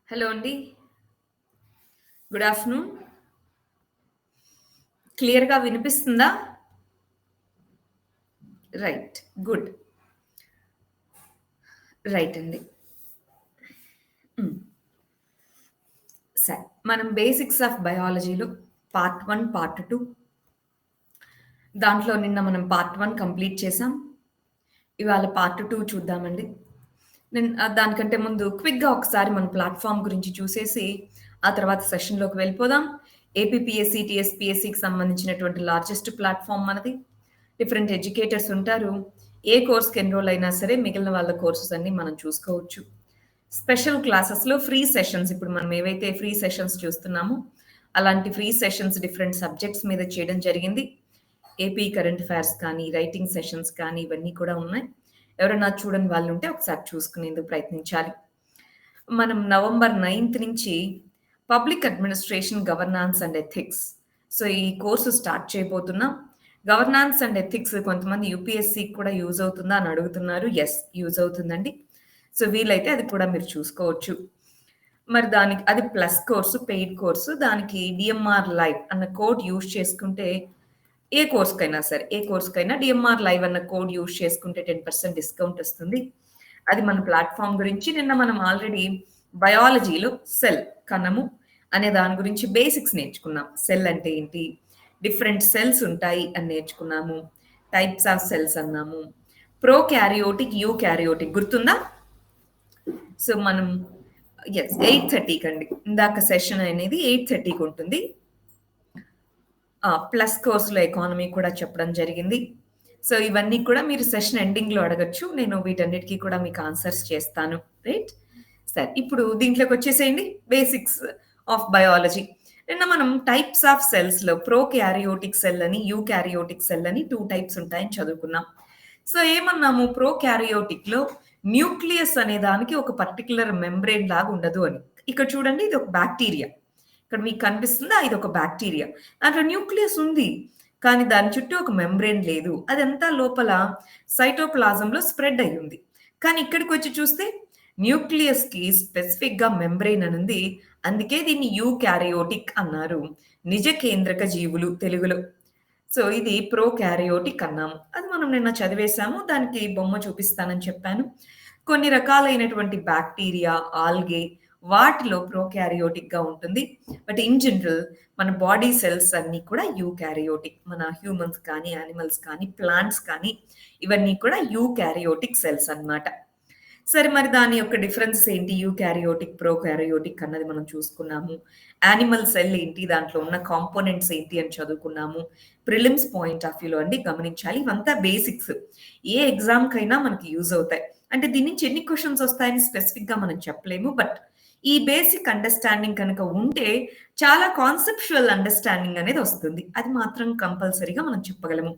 Hello అండి. Good afternoon. క్లియర్‌గా వినిపిస్తుందా? రైట్. గుడ్. రైట్ అండి. హ్మ్. సరే. మనం బేసిక్స్ ఆఫ్ బయాలజీలో పార్ట్ 1, పార్ట్ 2 దాంట్లో నిన్న మనం పార్ట్ 1 కంప్లీట్ చేసాం. ఇవాళ పార్ట్ 2 చూద్దామండి. దానికంటే ముందు క్విక్‌గా ఒకసారి మన ప్లాట్‌ఫార్మ్ గురించి చూసేసి, ఆ తర్వాత సెషన్‌లోకి వెళ్ళిపోదాం. ఏపీపీఎస్సీ, టీఎస్‌పీఎస్సీకి సంబంధించినటువంటి లార్జెస్ట్ ప్లాట్‌ఫార్మ్ మనది. డిఫరెంట్ ఎడ్యుకేటర్స్ ఉంటారు. ఏ కోర్స్‌కి ఎన్రోల్ అయినా సరే మిగిలిన వాళ్ళ కోర్సెస్ అన్నీ మనం చూసుకోవచ్చు. స్పెషల్ క్లాసెస్‌లో ఫ్రీ సెషన్స్ ఇప్పుడు మనం ఏవైతే ఫ్రీ సెషన్స్ చూస్తున్నామో, అలాంటి ఫ్రీ సెషన్స్ డిఫరెంట్ సబ్జెక్ట్స్ మీద చేయడం జరిగింది. ఏపీ కరెంట్ అఫైర్స్ కానీ, రైటింగ్ సెషన్స్ కానీ ఇవన్నీ కూడా ఉన్నాయి. ఎవరైనా చూడని వాళ్ళుంటే ఒకసారి చూసుకునేందుకు ప్రయత్నించాలి. మనం నవంబర్ 9 నుంచి public administration, governance and ethics. So, ఈ కోర్సు స్టార్ట్ చేయబోతున్నాం. గవర్నాన్స్ అండ్ ఎథిక్స్ కొంతమంది యూపీఎస్‌సికి కూడా యూజ్ అవుతుందా అని అడుగుతున్నారు. యెస్. యూజ్ అవుతుందండి. సో, వీలైతే అది కూడా మీరు చూసుకోవచ్చు. మరి దానికి అది ప్లస్ కోర్సు, పెయిడ్ కోర్సు. దానికి డీఎంఆర్ లైవ్ అన్న కోడ్ యూజ్ చేసుకుంటే ఏ కోర్స్‌కైనా డీఎంఆర్ లైవ్ అన్న కోడ్ యూజ్ చేసుకుంటే 10% డిస్కౌంట్ వస్తుంది. అది మన ప్లాట్‌ఫార్మ్ గురించి నిన్న మనం ఆల్రెడీ బయాలజీలో సెల్ కణము అనే దాని గురించి బేసిక్స్ నేర్చుకున్నాం. సెల్ అంటే ఏంటి? డిఫరెంట్ సెల్స్ ఉంటాయి అని నేర్చుకున్నాము. టైప్స్ ఆఫ్ సెల్స్ అన్నాము. ప్రోకారియోటిక్, యూకారియోటిక్ గుర్తుందా? సో, మనం 8:30కి అండి. ఇందాక సెషన్ అనేది 8:30కి ఉంటుంది. ప్లస్ కోర్స్‌లో ఎకానమీ కూడా చెప్పడం జరిగింది. సో, ఇవన్నీ కూడా మీరు సెషన్ ఎండింగ్‌లో అడగొచ్చు. నేను వీటన్నిటికి కూడా మీకు ఆన్సర్స్ చేస్తాను. రైట్? సరే. ఇప్పుడు దీంట్లోకొచ్చేసేయండి. Basics of biology. నిన్న మనం టైప్స్ ఆఫ్ సెల్స్‌లో ప్రోకారియోటిక్ సెల్ అని, యూకారియోటిక్ సెల్ అని 2 టైప్స్ ఉంటాయని చదువుకున్నాం. సో, ఏమన్నాము ప్రోకారియోటిక్‌లో న్యూక్లియస్ అనే దానికి ఒక పర్టిక్యులర్ మెంబ్రేన్ లాగా ఉండదు అని. ఇక్కడ చూడండి ఇది ఒక బాక్టీరియా. ఇక్కడ మీకు కనిపిస్తుందా? ఇదొక బాక్టీరియా. దాంట్లో న్యూక్లియస్ ఉంది. కానీ దాని చుట్టూ ఒక మెంబ్రేన్ లేదు. అదంతా లోపల సైటోప్లాజంలో స్ప్రెడ్ అయ్యుంది. కానీ ఇక్కడికొచ్చి చూస్తే న్యూక్లియస్‌కి స్పెసిఫిక్‌గా మెంబ్రేన్ అనుంది. అందుకే దీన్ని యూకారియోటిక్ అన్నారు. నిజ కేంద్రక జీవులు తెలుగులో. సో, ఇది ప్రోకారియోటిక్ అన్నాము. అది మనం నిన్న చదివేశాము. దానికి బొమ్మ చూపిస్తానని చెప్పాను. కొన్ని రకాలైనటువంటి బాక్టీరియా, ఆల్గే వాటిలో ప్రోకారియోటిక్‌గా ఉంటుంది. బట్ ఇన్ జనరల్ మన బాడీ సెల్స్ అన్నీ కూడా యూకారియోటిక్. మన హ్యూమన్స్ కానీ, యానిమల్స్ కానీ, ప్లాంట్స్ కానీ ఇవన్నీ కూడా యూకారియోటిక్ సెల్స్ అన్నమాట. సరే మరి దాని యొక్క డిఫరెన్సెస్ ఏంటి? యూకారియోటిక్, ప్రోకారియోటిక్ అన్నది మనం చూసుకున్నాము. యానిమల్ సెల్ ఏంటి? దాంట్లో ఉన్న కాంపోనెంట్స్ ఏంటి అని చదువుకున్నాము. ప్రిలిమ్స్ పాయింట్ ఆఫ్ వ్యూలో అండి గమనించాలి. ఇవంతా బేసిక్స్. ఏ ఎగ్జామ్‌కైనా మనకి యూజ్ అవుతాయి. అంటే దీని నుంచి ఎన్ని క్వెషన్స్ వస్తాయని స్పెసిఫిక్‌గా మనం చెప్పలేము. బట్ ఈ బేసిక్ అండర్‌స్టాండింగ్ కనుక ఉంటే చాలా కాన్సెప్చువల్ అండర్‌స్టాండింగ్ అనేది వస్తుంది. అది మాత్రం కంపల్సరీగా మనం చెప్పగలము.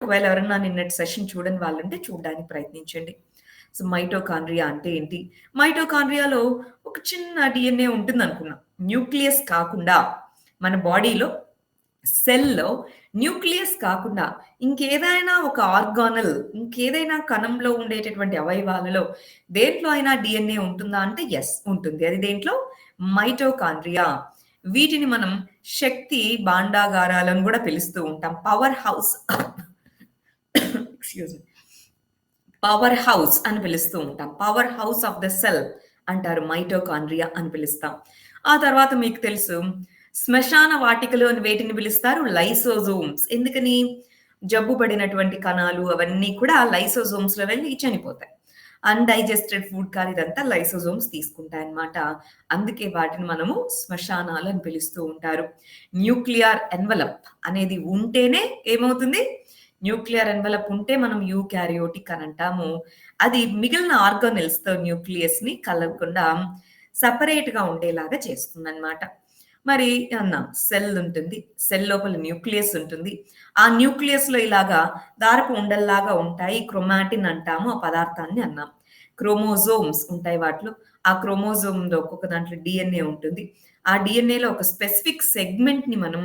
ఒకవేళ ఎవరన్నా నిన్నటి సెషన్ చూడని వాళ్ళుంటే చూడ్డానికి ప్రయత్నించండి. సో, మైటోకాండ్రియా అంటే ఏంటి? మైటోకాండ్రియాలో ఒక చిన్న డీఎన్ఏ ఉంటుందనుకున్నాం. న్యూక్లియస్ కాకుండా మన బాడీలో సెల్‌లో న్యూక్లియస్ కాకుండా ఇంకేదైనా ఒక ఆర్గానెల్, ఇంకేదైనా కణంలో ఉండేటటువంటి అవయవాలలో దేంట్లో అయినా డీఎన్ఏ ఉంటుందా అంటే యెస్ ఉంటుంది. అది దేంట్లో? మైటోకాండ్రియా. వీటిని మనం శక్తి భాండాగారాలని గూడా పిలుస్తూ ఉంటాం. Power house excuse me. Power house అని పిలుస్తూ ఉంటాం. Power house of the cell అంటారు. మైటోకాండ్రియా అని పిలుస్తాం. ఆ తర్వాత మీకు తెలుసు శ్మశాన వాటికలు అని వేటిని పిలుస్తారు? లైసోజోమ్స్. ఎందుకని? జబ్బు పడినటువంటి కణాలు అవన్నీ కూడా లైసోజోమ్స్‌లో వెళ్లి చనిపోతాయి. అన్‌డైజెస్టెడ్ ఫుడ్ కానీ ఇదంతా లైసోజోమ్స్ తీసుకుంటాయన్నమాట. అందుకే వాటిని మనము శ్మశానాలు అని పిలుస్తూ ఉంటారు. న్యూక్లియర్ ఎన్వలప్ అనేది ఉంటేనే ఏమవుతుంది? న్యూక్లియర్ ఎన్వలప్ ఉంటే మనం యూకారియోటిక్ అని అంటాము. అది మిగిలిన ఆర్గానెల్స్‌తో న్యూక్లియస్‌ని కలవకుండా సెపరేట్‌గా ఉండేలాగా చేస్తుందన్నమాట. మరి అన్నాం సెల్ ఉంటుంది. సెల్ లోపల న్యూక్లియస్ ఉంటుంది. ఆ న్యూక్లియస్‌లో ఇలాగా దారపు ఉండల్లాగా ఉంటాయి. క్రోమాటిన్ అంటాము ఆ పదార్థాన్ని అన్నాం. క్రోమోజోమ్స్ ఉంటాయి వాటిలో. ఆ క్రోమోజోమ్‌లో ఒక్కొక్క దాంట్లో డీఎన్ఏ ఉంటుంది. ఆ డీఎన్ఏలో ఒక స్పెసిఫిక్ సెగ్మెంట్‌ని మనం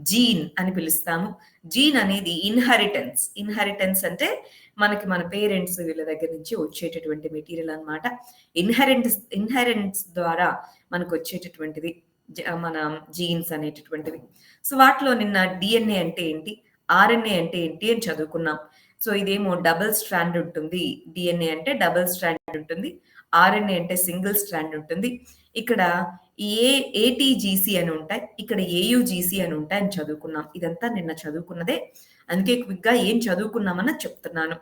జీన్ అని పిలుస్తాము. జీన్ అనేది ఇన్‌హెరిటెన్స్. ఇన్‌హెరిటెన్స్ అంటే మనకి మన పేరెంట్స్ వీళ్ళ దగ్గర నుంచి వచ్చేటటువంటి మెటీరియల్ అన్నమాట. ఇన్‌హెరెన్స్ ద్వారా మనకొచ్చేటటువంటిది మన జీన్స్ అనేటటువంటివి. సో, వాటిలో నిన్న డీఎన్ఏ అంటే ఏంటి? ఆర్ఎన్ఏ అంటే ఏంటి అని చదువుకున్నాం. సో, ఇదేమో డబుల్ స్ట్రాండ్ ఉంటుంది. డీఎన్ఏ అంటే డబుల్ స్ట్రాండ్ ఉంటుంది. ఆర్ఎన్ఏ అంటే సింగిల్ స్ట్రాండ్ ఉంటుంది. ఇక్కడ ఏటీజీసీ అని ఉంటాయి. ఇక్కడ ఏయుజీసీ అని ఉంటాయి అని చదువుకున్నాం. ఇదంతా నిన్న చదువుకున్నదే. అందుకే క్విక్‌గా ఏం చదువుకున్నామన్నది చెప్తున్నాను.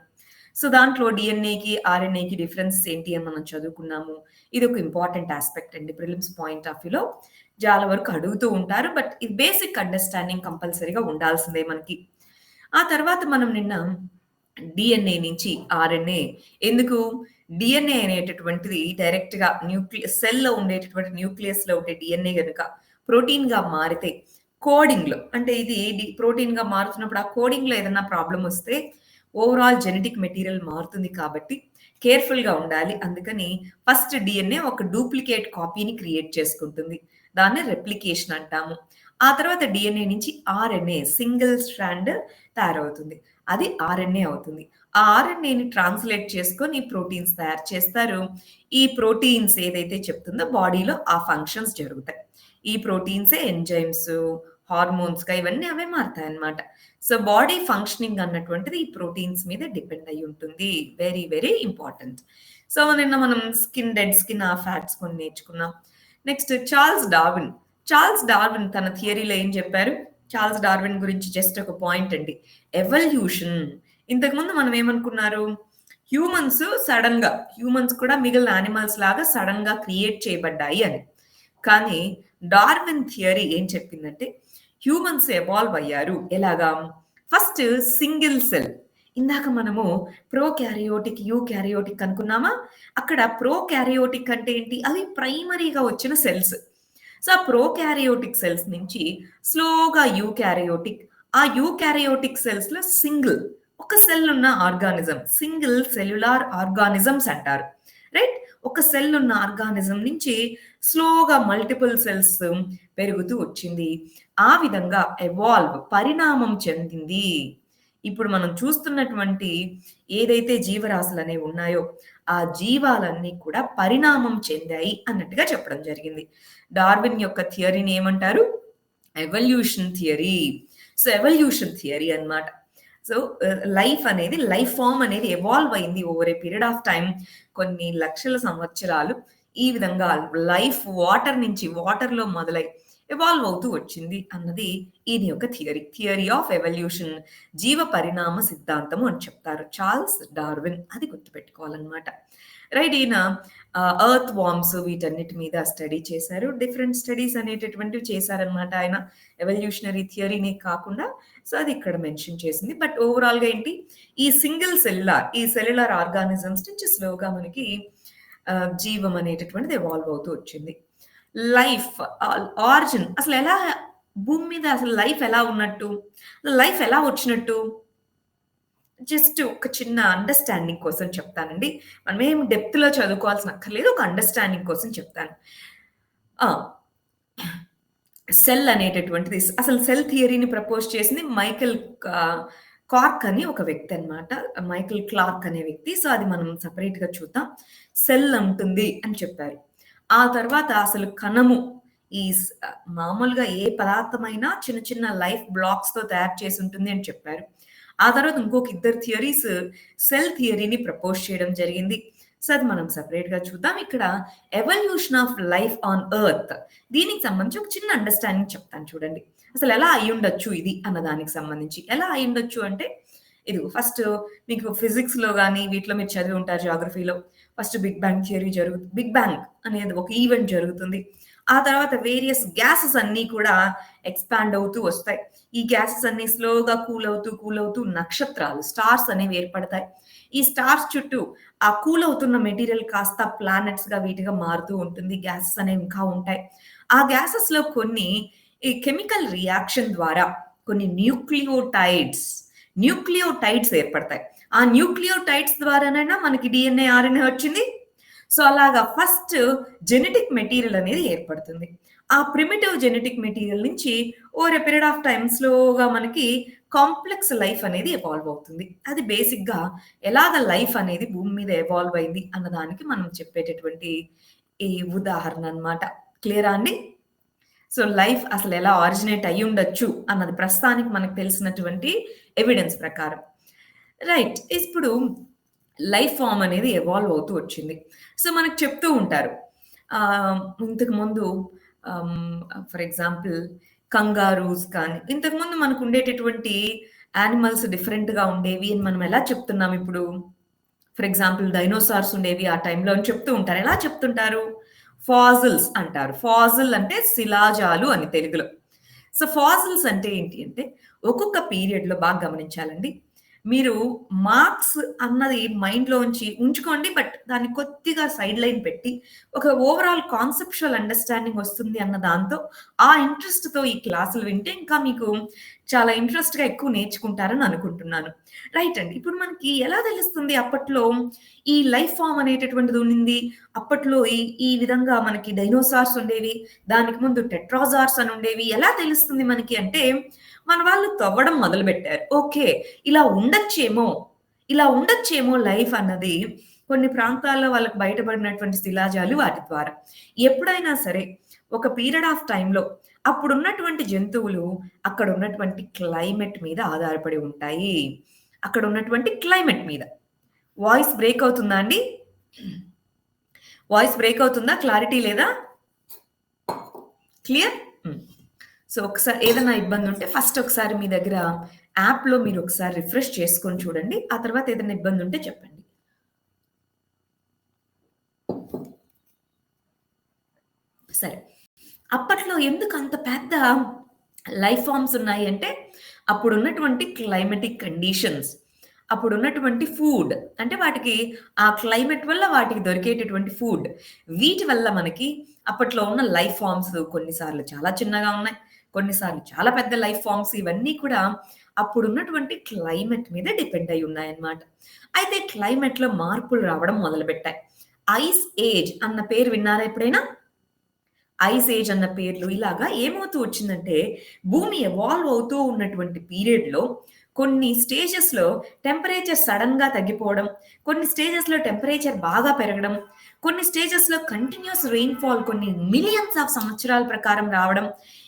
సో, దాంట్లో డీఎన్ఏకి, ఆర్ఎన్ఏకి డిఫరెన్సెస్ ఏంటి అని మనం చదువుకున్నాము. ఇదొక ఇంపార్టెంట్ యాస్పెక్ట్ అండి. ప్రిలిమ్స్ పాయింట్ ఆఫ్ వ్యూలో చాలా వరకు అడుగుతూ ఉంటారు. బట్ ఇది బేసిక్ అండర్‌స్టాండింగ్ కంపల్సరీగా ఉండాల్సిందే మనకి. ఆ తర్వాత మనం నిన్న డీఎన్ఏ నుంచి ఆర్ఎన్ఏ ఎందుకు? డీఎన్ఏ అనేటటువంటిది డైరెక్ట్‌గా సెల్‌లో ఉండేటటువంటి న్యూక్లియస్‌లో ఉండే డీఎన్ఏ గనుక ప్రోటీన్‌గా మారితే కోడింగ్‌లో అంటే ఇది ప్రోటీన్‌గా మారుతున్నప్పుడు ఆ కోడింగ్‌లో ఏదన్నా ప్రాబ్లమ్ వస్తే ఓవరాల్ జెనెటిక్ మెటీరియల్ మారుతుంది కాబట్టి కేర్‌ఫుల్‌గా ఉండాలి. అందుకని ఫస్ట్ డీఎన్ఏ ఒక డూప్లికేట్ కాపీని క్రియేట్ చేసుకుంటుంది. దాన్ని రెప్లికేషన్ అంటాము. ఆ తర్వాత డీఎన్ఏ నుంచి ఆర్ఎన్ఏ సింగిల్ స్ట్రాండ్ తయారవుతుంది. అది ఆర్ఎన్ఏ అవుతుంది. ఆ ఆర్ఎన్ఏని ట్రాన్స్‌లేట్ చేసుకొని ప్రోటీన్స్ తయారు చేస్తారు. ఈ ప్రోటీన్స్ ఏదైతే చెప్తుందో బాడీలో ఆ ఫంక్షన్స్ జరుగుతాయి. ఈ ప్రోటీన్సే ఎంజైమ్స్, హార్మోన్స్‌గా ఇవన్నీ అవే మారతాయన్నమాట. సో, బాడీ ఫంక్షనింగ్ అన్నటువంటిది ఈ ప్రోటీన్స్ మీద డిపెండ్ అయ్యి ఉంటుంది. Very, very important. సో, నిన్న మనం డెడ్ స్కిన్, ఆ ఫ్యాట్స్ కొన్ని నేర్చుకున్నాం. Next Charles Darwin. Charles Darwin తన థియరీలో ఏం చెప్పారు? చార్ల్స్ డార్విన్ గురించి జస్ట్ ఒక పాయింట్ అండి. ఎవల్యూషన్. ఇంతకుముందు మనం ఏమనుకున్నారు? హ్యూమన్స్ కూడా మిగిలిన యానిమల్స్ లాగా సడెన్‌గా క్రియేట్ చేయబడ్డాయి అని. కానీ డార్విన్ థియరీ ఏం చెప్పిందంటే హ్యూమన్స్ ఎవాల్వ్ అయ్యారు. ఎలాగా? First single cell. ఇందాక మనము ప్రోకారియోటిక్, యూకారియోటిక్ అనుకున్నామా? అక్కడ ప్రోకారియోటిక్ అంటే ఏంటి? అవి ప్రైమరీగా వచ్చిన సెల్స్. సో, ఆ ప్రోకారియోటిక్ సెల్స్ నుంచి స్లోగా యూకారియోటిక్, ఆ యూకారియోటిక్ సెల్స్‌లో ఒక సెల్ ఉన్న ఆర్గానిజం. సింగిల్ సెల్యులార్ ఆర్గానిజమ్స్ అంటారు. రైట్? ఒక సెల్ ఉన్న ఆర్గానిజం నుంచి స్లోగా మల్టిపుల్ సెల్స్ పెరుగుతూ వచ్చింది. ఆ విధంగా పరిణామం చెందింది. ఇప్పుడు మనం చూస్తున్నటువంటి ఏదైతే జీవరాశులనేవి ఉన్నాయో, ఆ జీవాలన్నీ కూడా పరిణామం చెందాయి అన్నట్టుగా చెప్పడం జరిగింది. డార్విన్ యొక్క థియరీని ఏమంటారు? Evolution theory. So, evolution theory అన్నమాట. సో, లైఫ్ ఫార్మ్ అనేది ఎవాల్వ్ అయింది over a period of time. కొన్ని లక్షల సంవత్సరాలు ఈ విధంగా వాటర్‌లో మొదలై ఎవాల్వ్ అవుతూ వచ్చింది అన్నది ఈయన యొక్క థియరీ. థియరీ ఆఫ్ ఎవల్యూషన్, జీవ పరిణామ సిద్ధాంతము అని చెప్తారు. Charles Darwin. అది గుర్తుపెట్టుకోవాలన్నమాట. రైట్. ఈయన ఎర్త్ వార్మ్స్ వీటన్నిటి మీద స్టడీ చేశారు. డిఫరెంట్ స్టడీస్ అనేటటువంటివి చేశారనమాట ఆయన. ఎవల్యూషనరీ థియరీనే కాకుండా. సో, అది ఇక్కడ మెన్షన్ చేసింది. బట్ ఓవరాల్‌గా ఏంటి? ఈ సెల్యులార్ ఆర్గానిజమ్స్ నుంచి స్లోగా మనకి జీవం అనేటటువంటిది ఎవాల్వ్ అవుతూ వచ్చింది. లైఫ్ ఆరిజిన్ అసలెలా భూమి మీద అసలు లైఫ్ ఎలా ఉన్నట్టు? లైఫ్ ఎలా వచ్చినట్టు? జస్ట్ ఒక చిన్న అండర్‌స్టాండింగ్ కోసం చెప్తానండి. మనమేం డెప్త్‌లో చదువుకోవాల్సిన అక్కర్లేదు. ఒక అండర్‌స్టాండింగ్ కోసం చెప్తాను. ఆ! సెల్ అనేటటువంటిది అసలు సెల్ థియరీని ప్రపోజ్ చేసింది కార్క్ అని ఒక వ్యక్తి అన్నమాట. మైకెల్ క్లార్క్ అనే వ్యక్తి. సో, అది మనం సెపరేట్‌గా చూద్దాం. సెల్ ఉంటుంది అని చెప్పారు. ఆ తర్వాత అసలు కణము మామూలుగా ఏ పదార్థమైనా చిన్న చిన్న లైఫ్ బ్లాక్స్‌తో తయారు చేసి ఉంటుంది అని చెప్పారు. ఆ తర్వాత ఇంకొక ఇద్దరు థియరీస్ సెల్ థియరీని ప్రపోజ్ చేయడం జరిగింది. సో, అది మనం సెపరేట్‌గా చూద్దాం. ఇక్కడ evolution of life on earth దీనికి సంబంధించి ఒక చిన్న అండర్‌స్టాండింగ్ చెప్తాను చూడండి. అసలు ఎలా అయ్యుండొచ్చు ఇది అన్న దానికి సంబంధించి. ఎలా అయ్యుండొచ్చు అంటే ఇదిగో ఫస్ట్ మీకు ఫిజిక్స్‌లో గాని వీటిలో మీరు చదివి ఉంటారు జియోగ్రఫీలో. ఫస్ట్ బిగ్ బ్యాంగ్ అనేది ఒక ఈవెంట్ జరుగుతుంది. ఆ తర్వాత వేరియస్ గ్యాసెస్ అన్నీ కూడా ఎక్స్‌పాండ్ అవుతూ వస్తాయి. ఈ గ్యాసెస్ అన్నీ స్లోగా కూల్ అవుతూ నక్షత్రాలు, స్టార్స్ అనేవి ఏర్పడతాయి. ఈ స్టార్స్ చుట్టూ ఆ కూల్ అవుతున్న మెటీరియల్ కాస్త ప్లానెట్స్‌గా వీటిగా మారుతూ ఉంటుంది. గ్యాసెస్ అనేవి ఇంకా ఉంటాయి. ఆ గ్యాసెస్‌లో కొన్ని ఈ కెమికల్ రియాక్షన్ ద్వారా కొన్ని న్యూక్లియోటైడ్స్ ఏర్పడతాయి. ఆ న్యూక్లియోటైడ్స్ ద్వారానైనా మనకి డీఎన్ఏ, ఆర్ఎన్ఏ వచ్చింది? సో అలాగా ఫస్ట్ జెనెటిక్ మెటీరియల్ అనేది ఏర్పడుతుంది. ఆ ప్రిమిటివ్ జెనెటిక్ మెటీరియల్ నుంచి over a period of time స్లోగా మనకి కాంప్లెక్స్ లైఫ్ అనేది ఎవాల్వ్ అవుతుంది. అది బేసిక్‌గా ఎలాగ లైఫ్ అనేది భూమి మీద ఎవాల్వ్ అయింది అన్నదానికి మనం చెప్పేటటువంటి ఈ ఉదాహరణ అన్నమాట. క్లియరా అండి? సో, లైఫ్ అసలెలా ఆరిజినేట్ అయ్యుండొచ్చు అన్నది ప్రస్తుతానికి మనకు తెలిసినటువంటి ఎవిడెన్స్ ప్రకారం. రైట్. ఇప్పుడు లైఫ్ ఫార్మ్ అనేది ఎవాల్వ్ అవుతూ వచ్చింది. సో, మనకు చెప్తూ ఉంటారు. ఇంతకుముందు ఆహ్, ఫర్ ఎగ్జాంపుల్ కంగారూస్ కానీ, ఇంతకుముందు మనకుండేటటువంటి యానిమల్స్ డిఫరెంట్‌గా ఉండేవి అని మనం ఎలా చెప్తున్నాం ఇప్పుడు? ఫర్ ఎగ్జాంపుల్ డైనోసార్స్ ఉండేవి ఆ టైంలో అని చెప్తూ ఉంటారు. ఎలా చెప్తుంటారు? ఫాసిల్స్ అంటారు. ఫాసిల్ అంటే శిలాజాలు అని తెలుగులో. సో, ఫాసిల్స్ అంటే ఏంటి అంటే, ఒక్కొక్క పీరియడ్‌లో బాగా గమనించాలండి. మీరు మార్క్స్ అన్నది మైండ్‌లోంచి ఉంచుకోండి. బట్ దాన్ని కొద్దిగా సైడ్ లైన్ పెట్టి, ఒక ఓవరాల్ కాన్సెప్చువల్ అండర్‌స్టాండింగ్ వస్తుంది అన్న దాంతో, ఆ ఇంట్రెస్ట్‌తో ఈ క్లాసులు వింటే ఇంకా మీకు చాలా ఇంట్రెస్ట్‌గా ఎక్కువ నేర్చుకుంటారని అనుకుంటున్నాను. రైట్ అండి. ఇప్పుడు మనకి ఎలా తెలుస్తుంది అప్పట్లో ఈ లైఫ్ ఫార్మ్ అనేటటువంటిది ఉండింది. అప్పట్లో ఈ ఈ విధంగా మనకి డైనోసార్స్ ఉండేవి. దానికి ముందు టెట్రాజార్స్ అని ఉండేవి. ఎలా తెలుస్తుంది మనకి అంటే, మన వాళ్ళు తవ్వడం మొదలుపెట్టారు. ఓకే. ఇలా ఉండొచ్చేమో, ఇలా ఉండొచ్చేమో లైఫ్ అన్నది కొన్ని ప్రాంతాల్లో వాళ్ళకి బయటపడినటువంటి శిలాజాలు వాటి ద్వారా. ఎప్పుడైనా సరే ఒక పీరియడ్ ఆఫ్ టైమ్‌లో అప్పుడున్నటువంటి జంతువులు అక్కడున్నటువంటి క్లైమేట్ మీద ఆధారపడి ఉంటాయి. అక్కడున్నటువంటి క్లైమేట్ మీద. వాయిస్ బ్రేక్ అవుతుందా అండి? వాయిస్ బ్రేక్ అవుతుందా? క్లారిటీ లేదా? క్లియర్? హ్మ్. సో, ఒకసారి ఏదన్నా ఇబ్బందుంటే ఫస్ట్ ఒకసారి మీ దగ్గర యాప్‌లో మీరు ఒకసారి రిఫ్రెష్ చేసుకొని చూడండి. ఆ తర్వాత ఏదైనా ఇబ్బందుంటే చెప్పండి. సరే. అప్పట్లో ఎందుకంత పెద్ద లైఫ్ ఫార్మ్స్ ఉన్నాయి అంటే, అప్పుడున్నటువంటి క్లైమాటిక్ కండిషన్స్, అప్పుడున్నటువంటి ఫుడ్ అంటే వాటికి ఆ క్లైమేట్ వల్ల వాటికి దొరికేటటువంటి ఫుడ్, వీటి వల్ల మనకి అప్పట్లో ఉన్న లైఫ్ ఫార్మ్స్ కొన్నిసార్లు చాలా చిన్నగా ఉన్నాయి. కొన్నిసార్లు చాలా పెద్ద లైఫ్ ఫార్మ్స్ ఇవన్నీ కూడా అప్పుడున్నటువంటి క్లైమేట్ మీద డిపెండ్ అయ్యి ఉన్నాయన్నమాట. అయితే క్లైమేట్‌లో మార్పులు రావడం మొదలుపెట్టాయి. ఐస్ ఏజ్ అన్న పేరు విన్నారా ఎప్పుడైనా? ఐస్ ఏజ్ అన్న పేర్లు ఇలాగా ఏమవుతూ వచ్చిందంటే, భూమి ఎవాల్వ్ అవుతూ ఉన్నటువంటి పీరియడ్‌లో కొన్ని స్టేజెస్‌లో టెంపరేచర్ సడెన్‌గా తగ్గిపోవడం, కొన్ని స్టేజెస్‌లో టెంపరేచర్ బాగా పెరగడం, కొన్ని స్టేజెస్‌లో కంటిన్యూయస్ రెయిన్‌ఫాల్ కొన్ని మిలియన్స్ ఆఫ్ సంవత్సరాల ప్రకారం రావడం,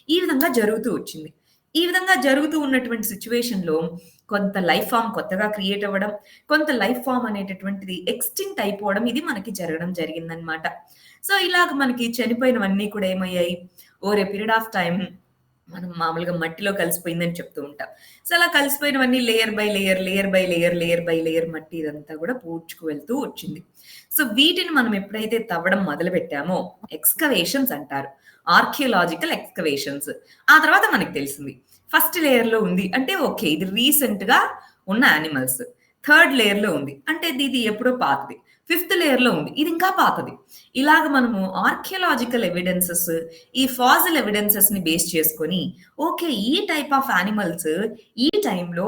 ఈ విధంగా జరుగుతూ వచ్చింది. ఈ విధంగా జరుగుతూ ఉన్నటువంటి సిట్యుయేషన్‌లో కొంత లైఫ్ ఫార్మ్ కొత్తగా క్రియేట్ అవ్వడం, కొంత లైఫ్ ఫార్మ్ అనేటటువంటిది ఎక్స్‌టింక్ట్ అయిపోవడం ఇది మనకి జరగడం జరిగిందనమాట. సో, ఇలాగ మనకి చనిపోయినవన్నీ కూడా ఏమయ్యాయి, over a period of time మనం మామూలుగా మట్టిలో కలిసిపోయిందని చెప్తూ ఉంటాం. సో, అలా కలిసిపోయినవన్నీ layer by layer, layer by layer, layer by layer మట్టి ఇదంతా కూడా పూడ్చుకు వెళ్తూ వచ్చింది. సో, వీటిని మనం ఎప్పుడైతే తవ్వడం మొదలుపెట్టామో ఎక్స్‌కవేషన్స్ అంటారు. Archaeological excavations. ఆ తర్వాత మనకు తెలిసింది. ఫస్ట్ లేయర్‌లో ఉంది. అంటే ఓకే. ఇది రీసెంట్‌గా ఉన్న యానిమల్స్. థర్డ్ లేయర్‌లో ఉంది. అంటే ఇది ఎప్పుడో పాతది. ఫిఫ్త్ లేయర్‌లో ఉంది. ఇది ఇంకా పాతది. ఇలాగ మనము ఆర్కియోలాజికల్ ఎవిడెన్సెస్, ఈ ఫాసిల్ ఎవిడెన్సెస్‌ని బేస్ చేసుకొని, ఓకే. ఈ టైప్ ఆఫ్ యానిమల్స్ ఈ టైంలో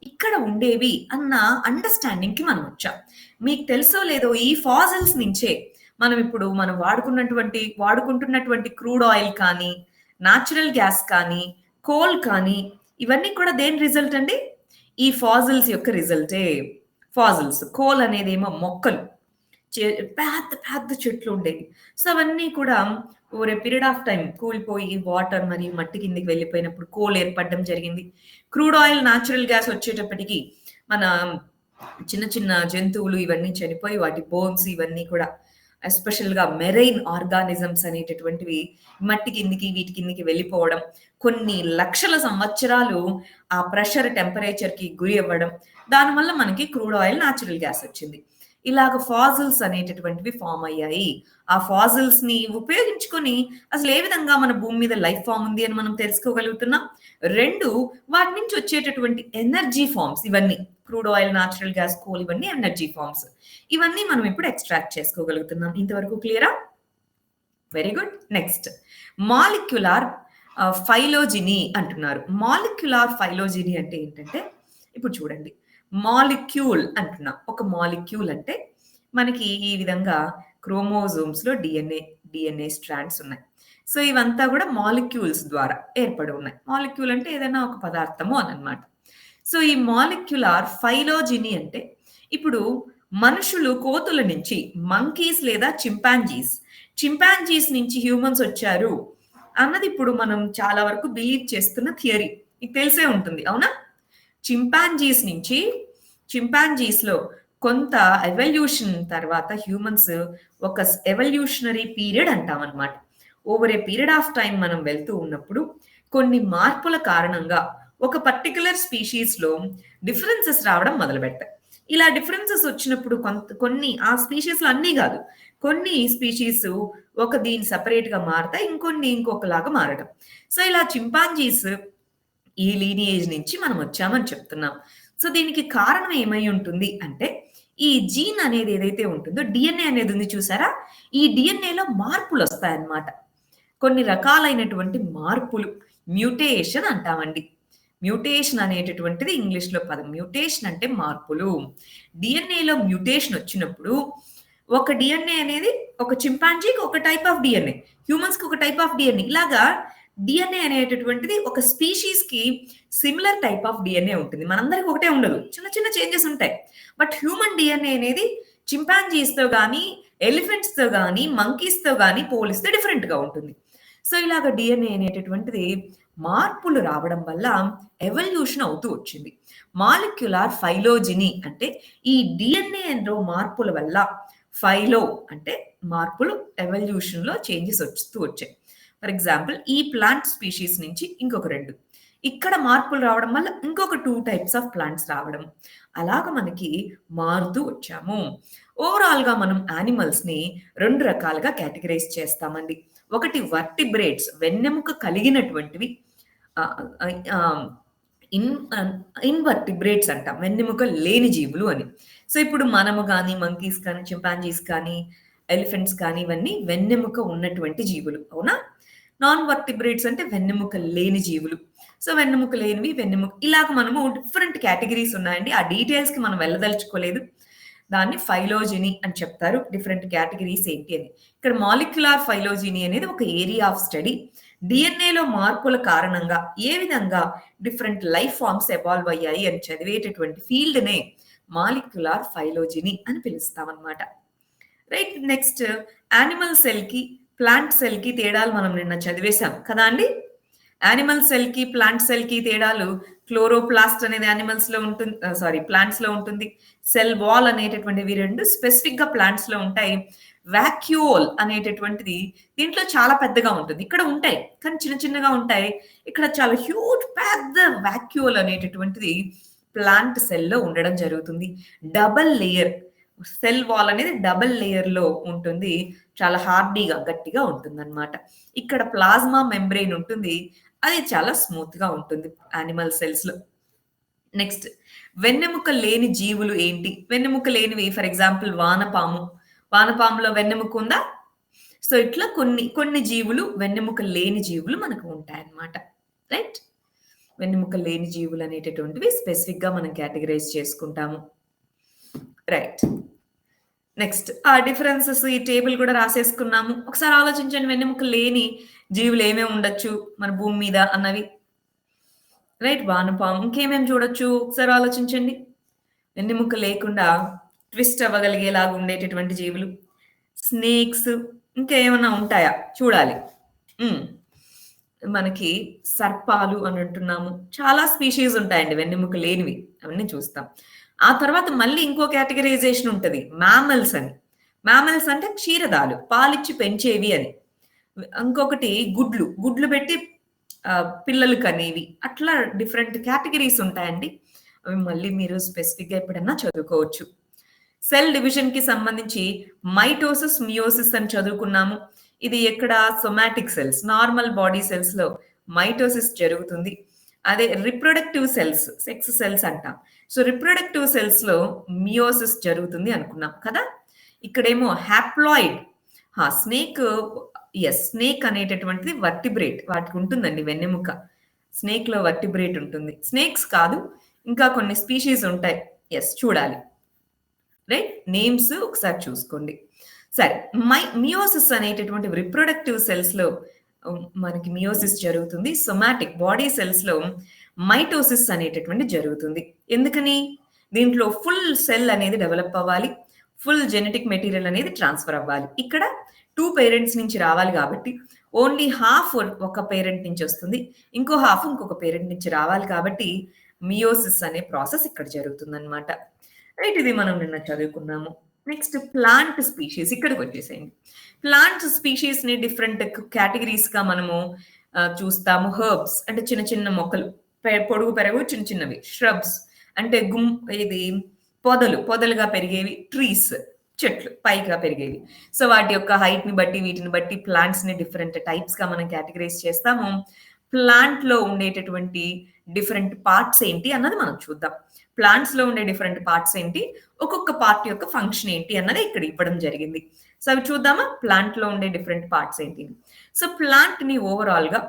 ఇక్కడ ఉండేవి అన్న అండర్‌స్టాండింగ్‌కి మనం వచ్చాం. మీకు తెలుసో లేదో ఈ ఫాసిల్స్ నుంచే మనం వాడుకుంటున్నటువంటి క్రూడ్ ఆయిల్ కానీ, నేచురల్ గ్యాస్ కానీ, కోల్ కానీ ఇవన్నీ కూడా దేని రిజల్ట్ అండి? ఈ ఫాసిల్స్ యొక్క రిజల్టే. ఫాసిల్స్. కోల్ అనేదేమో మొక్కలు. చె పెద్ద పెద్ద చెట్లుండేవి. సో, అవన్నీ కూడా over a period of time కూలిపోయి వాటర్ మరియు మట్టి కిందకి వెళ్ళిపోయినప్పుడు కోల్ ఏర్పడడం జరిగింది. క్రూడ్ ఆయిల్, నేచురల్ గ్యాస్ వచ్చేటప్పటికి మన చిన్న చిన్న జంతువులు ఇవన్నీ చనిపోయి వాటి బోన్స్ ఇవన్నీ కూడా ఎస్పెషల్‌గా మెరైన్ ఆర్గానిజమ్స్ అనేటటువంటివి మట్టి కిందకి, వీటి కిందకి వెళ్ళిపోవడం. కొన్ని లక్షల సంవత్సరాలు ఆ ప్రెషర్, టెంపరేచర్‌కి గురి అవ్వడం. దానివల్ల మనకి క్రూడ్ ఆయిల్, నేచురల్ గ్యాస్ వచ్చింది. ఇలాగ ఫాసిల్స్ అనేటటువంటివి ఫార్మ్ అయ్యాయి. ఆ ఫాసిల్స్‌ని ఉపయోగించుకొని అసలు ఏ విధంగా మన భూమి మీద లైఫ్ ఫార్మ్ ఉంది అని మనం తెలుసుకోగలుగుతున్నాం. 2 వాటి నుంచి వచ్చేటటువంటి ఎనర్జీ ఫార్మ్స్ ఇవన్నీ. Crude oil, natural gas, coal ఇవన్నీ ఎనర్జీ ఫార్మ్స్. ఇవన్నీ మనం ఇప్పుడు ఎక్స్ట్రాక్ట్ చేసుకోగలుగుతున్నాం. ఇంతవరకు క్లియరా? Very good. Next molecular phylogeny అంటున్నారు. మాలిక్యులార్ ఫైలోజినీ అంటే ఏంటంటే, ఇప్పుడు చూడండి. మాలిక్యూల్ అంటున్నాం. ఒక మాలిక్యూల్ అంటే మనకి ఈ విధంగా క్రోమోజోమ్స్‌లో డిఎన్ఏ స్ట్రాండ్స్ ఉన్నాయి. సో, ఇవంతా గూడా మాలిక్యూల్స్ ద్వారా ఏర్పడి ఉన్నాయి. మాలిక్యూల్ అంటే ఏదైనా ఒక పదార్థము అననమాట. సో, ఈ మాలిక్యులార్ ఫైలోజినీ అంటే ఇప్పుడు మనుషులు కోతుల నుంచి మంకీస్ లేదా చింపాంజీస్ నుంచి హ్యూమన్స్ వచ్చారు అన్నది ఇప్పుడు మనం చాలా వరకు బిలీవ్ చేస్తున్న థియరీ. మీకు తెలిసే ఉంటుంది. అవునా? చింపాంజీస్ నుంచి చింపాంజీస్‌లో కొంత ఎవల్యూషన్ తర్వాత హ్యూమన్స్ ఒక ఎవల్యూషనరీ పీరియడ్ అంటామనమాట. Over a period of time మనం వెళ్తూ ఉన్నప్పుడు కొన్ని మార్పుల కారణంగా ఒక పర్టిక్యులర్ స్పీషీస్‌లో డిఫరెన్సెస్ రావడం మొదలుపెడతాయి. ఇలా డిఫరెన్సెస్ వచ్చినప్పుడు కొన్ని ఆ స్పీషీస్‌లో అన్నీ గాదు. కొన్ని స్పీషీస్ ఒక దీని సెపరేట్‌గా మారతాయి. ఇంకొన్ని ఇంకొకలాగా మారడం. సో, ఇలా చింపాంజీస్ ఈ లీనియేజ్ నుంచి మనం వచ్చామని చెప్తున్నాం. సో, దీనికి కారణం ఏమై ఉంటుంది అంటే, ఈ జీన్ అనేది ఏదైతే ఉంటుందో డీఎన్ఏ అనేది ఉంది చూసారా? ఈ డీఎన్ఏలో మార్పులొస్తాయన్నమాట. కొన్ని రకాలైనటువంటి మార్పులు మ్యూటేషన్ అంటామండి. మ్యూటేషన్ అనేటటువంటిది ఇంగ్లీష్‌లో పదం. మ్యూటేషన్ అంటే మార్పులు. డీఎన్ఏలో మ్యూటేషన్ వచ్చినప్పుడు ఒక డీఎన్ఏ అనేది ఒక చింపాంజీకి ఒక టైప్ ఆఫ్ డీఎన్ఏ, హ్యూమన్స్‌కి ఒక టైప్ ఆఫ్ డీఎన్ఏ. ఇలాగా డీఎన్ఏ అనేటటువంటిది ఒక స్పీషీస్‌కి సిమిలర్ టైప్ ఆఫ్ డీఎన్ఏ ఉంటుంది. మనందరికి ఒకటే ఉండదు. చిన్న చిన్న చేంజెస్ ఉంటాయి. బట్ హ్యూమన్ డీఎన్ఏ అనేది చింపాంజీస్‌తో గాని, ఎలిఫెంట్స్‌తో గాని, మంకీస్‌తో గాని పోలిస్తే డిఫరెంట్‌గా ఉంటుంది. సో, ఇలాగ డీఎన్ఏ అనేటటువంటిది మార్పులు రావడం వల్ల ఎవల్యూషన్ అవుతూ వచ్చింది. మాలిక్యులార్ ఫైలోజినీ అంటే ఈ డీఎన్ఏలో మార్పుల వల్ల ఫైలో అంటే మార్పులు ఎవల్యూషన్‌లో చేంజెస్ వస్తూ వచ్చాయి. ఫర్ ఎగ్జాంపుల్ ఈ ప్లాంట్ స్పీషీస్ నుంచి ఇంకొక 2. ఇక్కడ మార్పులు రావడం వల్ల ఇంకొక 2 టైప్స్ ఆఫ్ ప్లాంట్స్ రావడం. అలాగ మనకి మారుతూ వచ్చాము. ఓవరాల్‌గా మనం యానిమల్స్‌ని 2 రకాలుగా కేటగరైజ్ చేస్తామండి. ఒకటి వర్టిబ్రేట్స్ వెన్నెముక కలిగినటువంటివి. ఆహ్, ఆహ్, ఆహ్, ఇన్ ఇన్వర్టిబ్రేట్స్ అంటాం. వెన్నెముక లేని జీవులు అని. సో, ఇప్పుడు మనము గాని, మంకీస్ కానీ, చింపాంజీస్ కానీ, ఎలిఫెంట్స్ కానీ ఇవన్నీ వెన్నెముక ఉన్నటువంటి జీవులు. అవునా? నాన్ వర్టిబ్రేట్స్ అంటే వెన్నెముక లేని జీవులు. సో, వెన్నెముక లేనివి, ఇలాగ మనము డిఫరెంట్ కేటగరీస్ ఉన్నాయండి. ఆ డీటెయిల్స్‌కి మనం వెళ్ళదలుచుకోలేదు. దాన్ని ఫైలోజెనీ అని చెప్తారు. డిఫరెంట్ కేటగరీస్ ఏంటి అని. ఇక్కడ మాలిక్యులార్ ఫైలోజెనీ అనేది ఒక ఏరియా ఆఫ్ స్టడీ. డీఎన్ఏలో మార్పుల కారణంగా ఏ విధంగా డిఫరెంట్ లైఫ్ ఫార్మ్స్ ఎవాల్వ్ అయ్యాయి అని చదివేటటువంటి ఫీల్డ్‌నే మాలిక్యులార్ ఫైలోజెనీ అని పిలుస్తామన్నమాట. రైట్. నెక్స్ట్ యానిమల్ సెల్‌కి, ప్లాంట్ సెల్‌కి తేడాలు మనం నిన్న చదివేశాం కదా అండి? యానిమల్ సెల్‌కి, ప్లాంట్ సెల్‌కి తేడాలు క్లోరోప్లాస్ట్ అనేది యానిమల్స్‌లో ప్లాంట్స్‌లో ఉంటుంది. సెల్ వాల్ అనేటటువంటివి 2 స్పెసిఫిక్‌గా ప్లాంట్స్‌లో ఉంటాయి. వాక్యూల్ అనేటటువంటిది దీంట్లో చాలా పెద్దగా ఉంటుంది. ఇక్కడ ఉంటాయి. కానీ చిన్న చిన్నగా ఉంటాయి. ఇక్కడ చాలా హ్యూజ్ పెద్ద వాక్యూల్ అనేటటువంటిది ప్లాంట్ సెల్‌లో ఉండడం జరుగుతుంది. డబుల్ లేయర్ సెల్ వాల్ అనేది డబుల్ లేయర్‌లో ఉంటుంది. చాలా హార్డీగా, గట్టిగా ఉంటుందన్నమాట. ఇక్కడ ప్లాజ్మా మెంబ్రేన్ ఉంటుంది. అది చాలా స్మూత్‌గా ఉంటుంది యానిమల్ సెల్స్‌లో. నెక్స్ట్ వెన్నెముక లేని జీవులు ఏంటి? వెన్నెముక లేనివి ఫర్ ఎగ్జాంపుల్ వానపాము. వానపాములో వెన్నెముక ఉందా? సో, ఇట్లా కొన్ని జీవులు వెన్నెముక లేని జీవులు మనకు ఉంటాయన్నమాట. రైట్? వెన్నెముక లేని జీవులు అనేటటువంటివి స్పెసిఫిక్‌గా మనం కేటగరైజ్ చేసుకుంటాము. రైట్. నెక్స్ట్ ఆ డిఫరెన్సెస్ ఈ టేబుల్ కూడా రాసేసుకున్నాము. ఒకసారి ఆలోచించండి వెన్నెముక లేని జీవులు ఏమేమి ఉండొచ్చు మన భూమి మీద అన్నవి. రైట్. వానపాము. ఇంకేమేమి చూడొచ్చు ఒకసారి ఆలోచించండి. వెన్నెముక లేకుండా ట్విస్ట్ అవ్వగలిగేలాగా ఉండేటటువంటి జీవులు. స్నేక్స్ ఇంకా ఏమన్నా ఉంటాయా? చూడాలి. హ్మ్. మనకి సర్పాలు అని అంటున్నాము. చాలా స్పీషీస్ ఉంటాయండి వెన్నెముక లేనివి. అవన్నీ చూస్తాం. ఆ తర్వాత మళ్ళీ ఇంకో కేటగరైజేషన్ ఉంటది. మామ్మల్స్ అని. మామ్మల్స్ అంటే క్షీరదాలు. పాలిచ్చి పెంచేవి అని. ఇంకొకటి గుడ్లు. గుడ్లు పెట్టి పిల్లలు కనేవి. అట్లా డిఫరెంట్ కేటగరీస్ ఉంటాయండి. అవి మళ్ళీ మీరు స్పెసిఫిక్‌గా ఎప్పుడన్నా చదువుకోవచ్చు. సెల్ డివిజన్‌కి సంబంధించి మైటోసిస్, మియోసిస్ అని చదువుకున్నాము. ఇది ఎక్కడ సొమాటిక్ సెల్స్, నార్మల్ బాడీ సెల్స్‌లో మైటోసిస్ జరుగుతుంది. అదే రిప్రొడక్టివ్ సెల్స్, సెక్స్ సెల్స్ అంటాం. సో, రిప్రొడక్టివ్ సెల్స్‌లో మియోసిస్ జరుగుతుంది అనుకున్నాం కదా! ఇక్కడేమో హాప్లాయిడ్ స్నేక్ అనేటటువంటిది వర్టిబ్రేట్. వాటికి ఉంటుందండి వెన్నెముక. స్నేక్‌లో వర్టిబ్రేట్ ఉంటుంది. స్నేక్స్ కాదు, ఇంకా కొన్ని స్పీషీస్ ఉంటాయి. చూడాలి. రైట్? నేమ్స్ ఒకసారి చూసుకోండి. సరే. మియోసిస్ అనేటటువంటి రిప్రొడక్టివ్ సెల్స్‌లో మనకి మియోసిస్ జరుగుతుంది. సొమాటిక్ బాడీ సెల్స్‌లో మైటోసిస్ అనేటటువంటిది జరుగుతుంది. ఎందుకని? దీంట్లో ఫుల్ సెల్ అనేది డెవలప్ అవ్వాలి. ఫుల్ జెనెటిక్ మెటీరియల్ అనేది ట్రాన్స్‌ఫర్ అవ్వాలి. ఇక్కడ 2 పేరెంట్స్ నుంచి రావాలి కాబట్టి ఓన్లీ హాఫ్ ఒక పేరెంట్ నుంచి వస్తుంది. ఇంకో హాఫ్ ఇంకొక పేరెంట్ నుంచి రావాలి కాబట్టి మియోసిస్ అనే ప్రాసెస్ ఇక్కడ జరుగుతుందన్నమాట. రైట్. ఇది మనం నిన్న చదువుకున్నాము. నెక్స్ట్ ప్లాంట్ స్పీషీస్ ఇక్కడికొచ్చేసేయండి. ప్లాంట్ స్పీషీస్‌ని డిఫరెంట్ కేటగరీస్‌గా మనము చూస్తాము. హెర్బ్స్ అంటే చిన్న చిన్న మొక్కలు. పొడుగు పెరగు చిన్న చిన్నవి. ష్రబ్స్ అంటే ఇది పొదలుగా పెరిగేవి. ట్రీస్ చెట్లు పైగా పెరిగేవి. సో వాటి యొక్క హైట్‌ని బట్టి వీటిని బట్టి ప్లాంట్స్‌ని డిఫరెంట్ టైప్స్‌గా మనం కేటగరైజ్ చేస్తాము. ప్లాంట్‌లో ఉండేటటువంటి డిఫరెంట్ పార్ట్స్ ఏంటి అన్నది మనం చూద్దాం. ప్లాంట్స్‌లో ఉండే డిఫరెంట్ పార్ట్స్ ఏంటి? ఒక్కొక్క పార్ట్ యొక్క ఫంక్షన్ ఏంటి అన్నది ఇక్కడ ఇవ్వడం జరిగింది. సో అవి చూద్దామా? ప్లాంట్‌లో ఉండే డిఫరెంట్ పార్ట్స్ ఏంటి? సో ప్లాంట్‌ని ఓవరాల్‌గా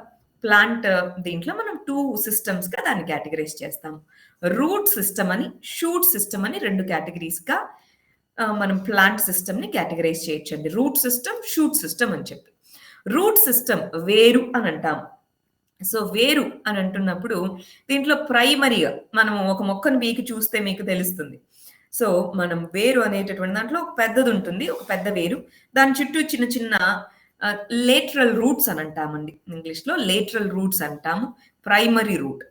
దీంట్లో మనం 2 సిస్టమ్స్‌గా దాన్ని కేటగరైజ్ చేస్తాం. రూట్ సిస్టమ్ అని, షూట్ సిస్టమ్ అని 2 కేటగరీస్‌గా మనం ప్లాంట్ సిస్టమ్‌ని కేటగరైజ్ చేయొచ్చండి. రూట్ సిస్టమ్, షూట్ సిస్టమ్ అని చెప్పి. రూట్ సిస్టమ్ వేరు అని అంటాం. సో వేరు అని అంటున్నప్పుడు దీంట్లో ప్రైమరీగా మనం ఒక మొక్కను పీకి చూస్తే మీకు తెలుస్తుంది. సో మనం వేరు అనేటటువంటి దాంట్లో ఒక పెద్దది ఉంటుంది. ఒక పెద్ద వేరు. దాని చుట్టూ చిన్న చిన్న లేటరల్ రూట్స్ అని అంటామండి. ఇంగ్లీష్‌లో లేటరల్ రూట్స్ అంటాము. Primary root.